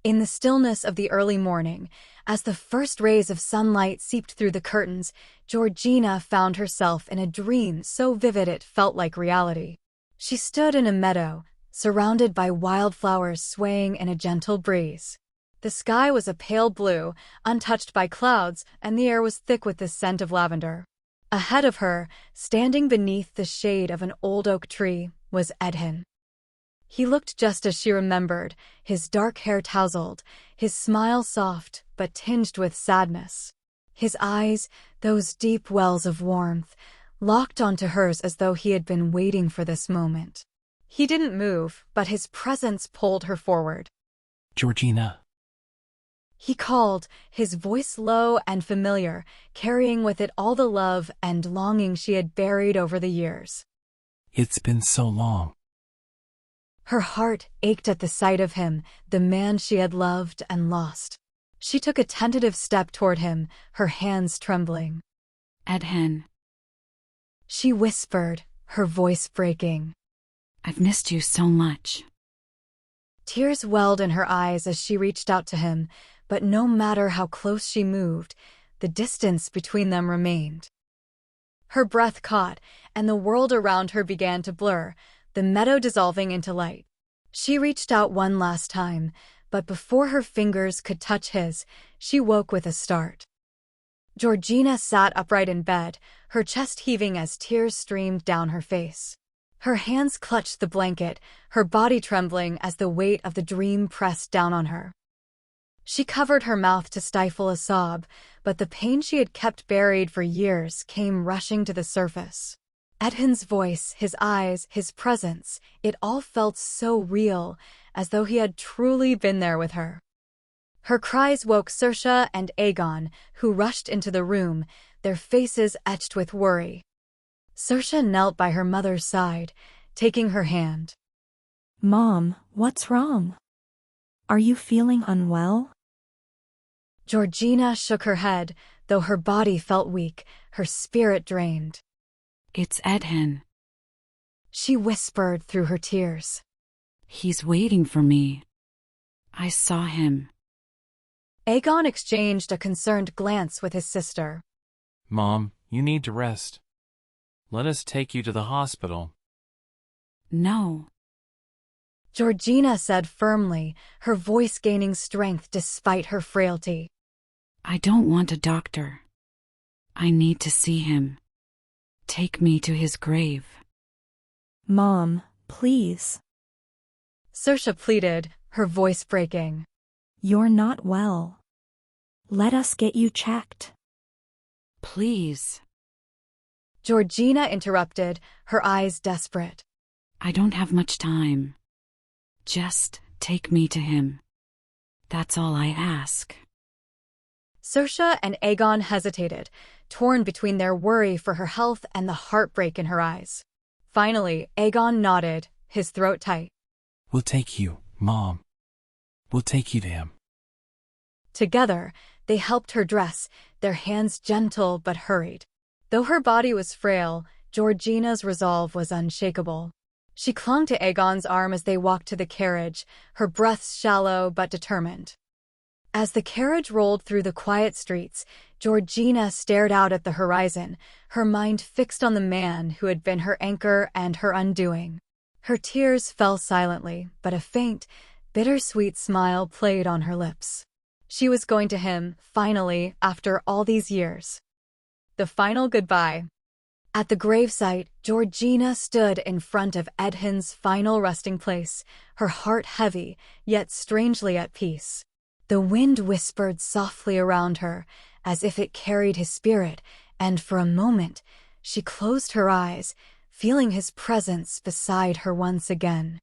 In the stillness of the early morning, as the first rays of sunlight seeped through the curtains, Georgina found herself in a dream so vivid it felt like reality. She stood in a meadow, surrounded by wildflowers swaying in a gentle breeze. The sky was a pale blue, untouched by clouds, and the air was thick with the scent of lavender. Ahead of her, standing beneath the shade of an old oak tree, was Aedhan. He looked just as she remembered, his dark hair tousled, his smile soft but tinged with sadness. His eyes, those deep wells of warmth, locked onto hers as though he had been waiting for this moment. He didn't move, but his presence pulled her forward. Georgina. He called, his voice low and familiar, carrying with it all the love and longing she had buried over the years. It's been so long. Her heart ached at the sight of him, the man she had loved and lost. She took a tentative step toward him, her hands trembling. Aedhan, She whispered, her voice breaking. I've missed you so much. Tears welled in her eyes as she reached out to him, but no matter how close she moved, the distance between them remained. Her breath caught, and the world around her began to blur, the meadow dissolving into light. She reached out one last time, but before her fingers could touch his, she woke with a start. Georgina sat upright in bed, her chest heaving as tears streamed down her face. Her hands clutched the blanket, her body trembling as the weight of the dream pressed down on her. She covered her mouth to stifle a sob, but the pain she had kept buried for years came rushing to the surface. Aedhan's voice, his eyes, his presence, it all felt so real, as though he had truly been there with her. Her cries woke Saoirse and Aegon, who rushed into the room, their faces etched with worry. Saoirse knelt by her mother's side, taking her hand. Mom, what's wrong? Are you feeling unwell? Georgina shook her head, though her body felt weak, her spirit drained. It's Aedhan. She whispered through her tears. He's waiting for me. I saw him. Aegon exchanged a concerned glance with his sister. Mom, you need to rest. Let us take you to the hospital. No. Georgina said firmly, her voice gaining strength despite her frailty. I don't want a doctor. I need to see him. Take me to his grave. Mom, please. Saoirse pleaded, her voice breaking. You're not well. Let us get you checked. Please. Georgina interrupted, her eyes desperate. I don't have much time. Just take me to him. That's all I ask. Saoirse and Aegon hesitated, torn between their worry for her health and the heartbreak in her eyes. Finally, Aegon nodded, his throat tight. We'll take you, Mom. We'll take you to him. Together, they helped her dress, their hands gentle but hurried. Though her body was frail, Georgina's resolve was unshakable. She clung to Aegon's arm as they walked to the carriage, her breaths shallow but determined. As the carriage rolled through the quiet streets, Georgina stared out at the horizon, her mind fixed on the man who had been her anchor and her undoing. Her tears fell silently, but a faint, bittersweet smile played on her lips. She was going to him, finally, after all these years. The final goodbye. At the gravesite, Georgina stood in front of Aedhan's final resting place, her heart heavy, yet strangely at peace. The wind whispered softly around her, as if it carried his spirit, and for a moment, she closed her eyes, feeling his presence beside her once again.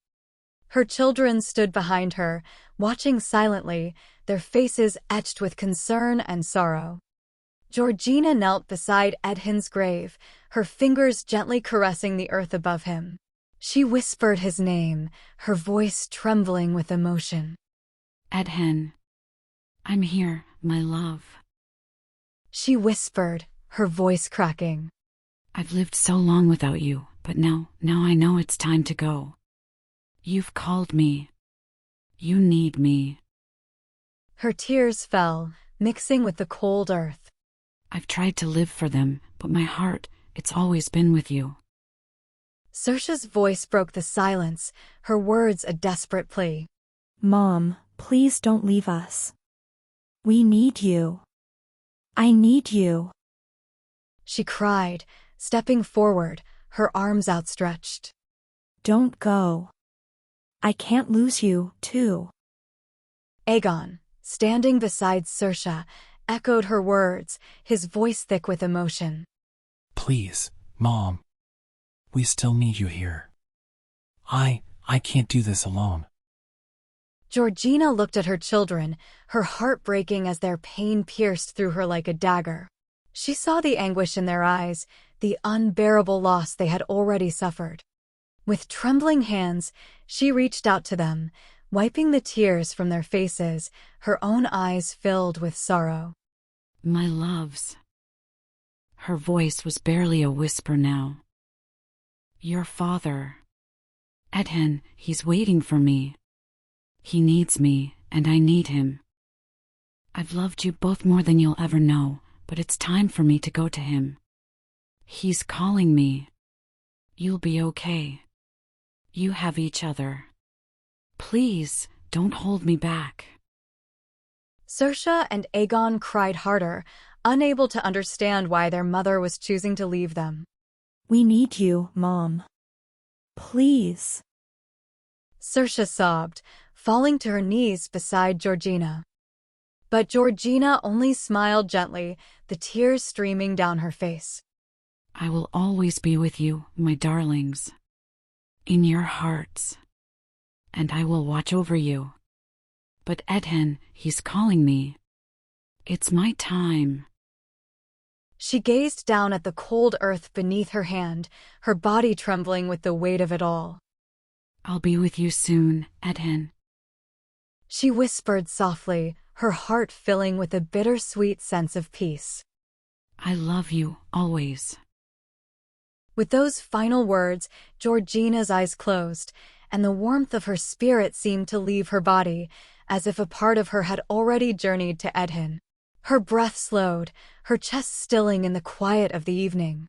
Her children stood behind her, watching silently, their faces etched with concern and sorrow. Georgina knelt beside Aedhan's grave, her fingers gently caressing the earth above him. She whispered his name, her voice trembling with emotion. Aedhan. I'm here, my love. She whispered, her voice cracking. I've lived so long without you, but now I know it's time to go. You've called me. You need me. Her tears fell, mixing with the cold earth. I've tried to live for them, but my heart, it's always been with you. Saoirse's voice broke the silence, her words a desperate plea. Mom, please don't leave us. We need you. I need you. She cried, stepping forward, her arms outstretched. Don't go. I can't lose you, too. Aegon, standing beside Saoirse, echoed her words, his voice thick with emotion. Please, Mom. We still need you here. I can't do this alone. Georgina looked at her children, her heart breaking as their pain pierced through her like a dagger. She saw the anguish in their eyes, the unbearable loss they had already suffered. With trembling hands, she reached out to them, wiping the tears from their faces, her own eyes filled with sorrow. My loves. Her voice was barely a whisper now. Your father. Aedhan, he's waiting for me. He needs me, and I need him. I've loved you both more than you'll ever know, but it's time for me to go to him. He's calling me. You'll be okay. You have each other. Please, don't hold me back. Saoirse and Aegon cried harder, unable to understand why their mother was choosing to leave them. We need you, Mom. Please. Saoirse sobbed, falling to her knees beside Georgina. But Georgina only smiled gently, the tears streaming down her face. I will always be with you, my darlings. In your hearts. And I will watch over you. But Aedhan, he's calling me. It's my time. She gazed down at the cold earth beneath her hand, her body trembling with the weight of it all. I'll be with you soon, Aedhan. She whispered softly, her heart filling with a bittersweet sense of peace. I love you, always. With those final words, Georgina's eyes closed, and the warmth of her spirit seemed to leave her body, as if a part of her had already journeyed to Aedhan. Her breath slowed, her chest stilling in the quiet of the evening.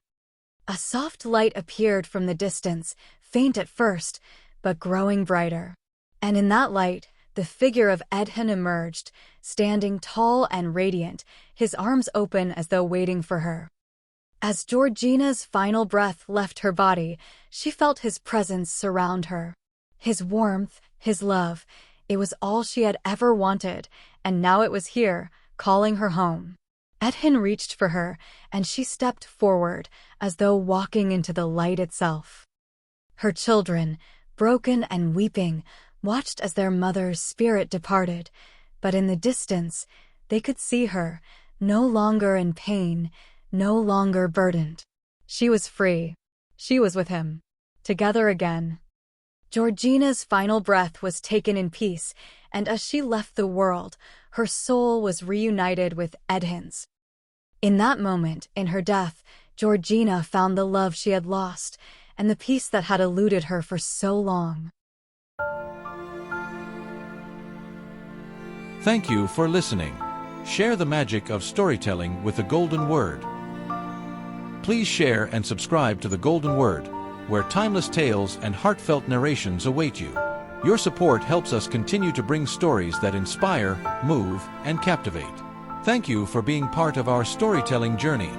A soft light appeared from the distance, faint at first, but growing brighter. And in that light, the figure of Aedhan emerged, standing tall and radiant, his arms open as though waiting for her. As Georgina's final breath left her body, she felt his presence surround her. His warmth, his love, it was all she had ever wanted, and now it was here, calling her home. Aedhan reached for her, and she stepped forward, as though walking into the light itself. Her children, broken and weeping, watched as their mother's spirit departed, but in the distance, they could see her, no longer in pain, no longer burdened. She was free. She was with him. Together again. Georgina's final breath was taken in peace, and as she left the world, her soul was reunited with Aedhan's. In that moment, in her death, Georgina found the love she had lost, and the peace that had eluded her for so long. Thank you for listening. Share the magic of storytelling with the Golden Word. Please share and subscribe to the Golden Word, where timeless tales and heartfelt narrations await you. Your support helps us continue to bring stories that inspire, move, and captivate. Thank you for being part of our storytelling journey.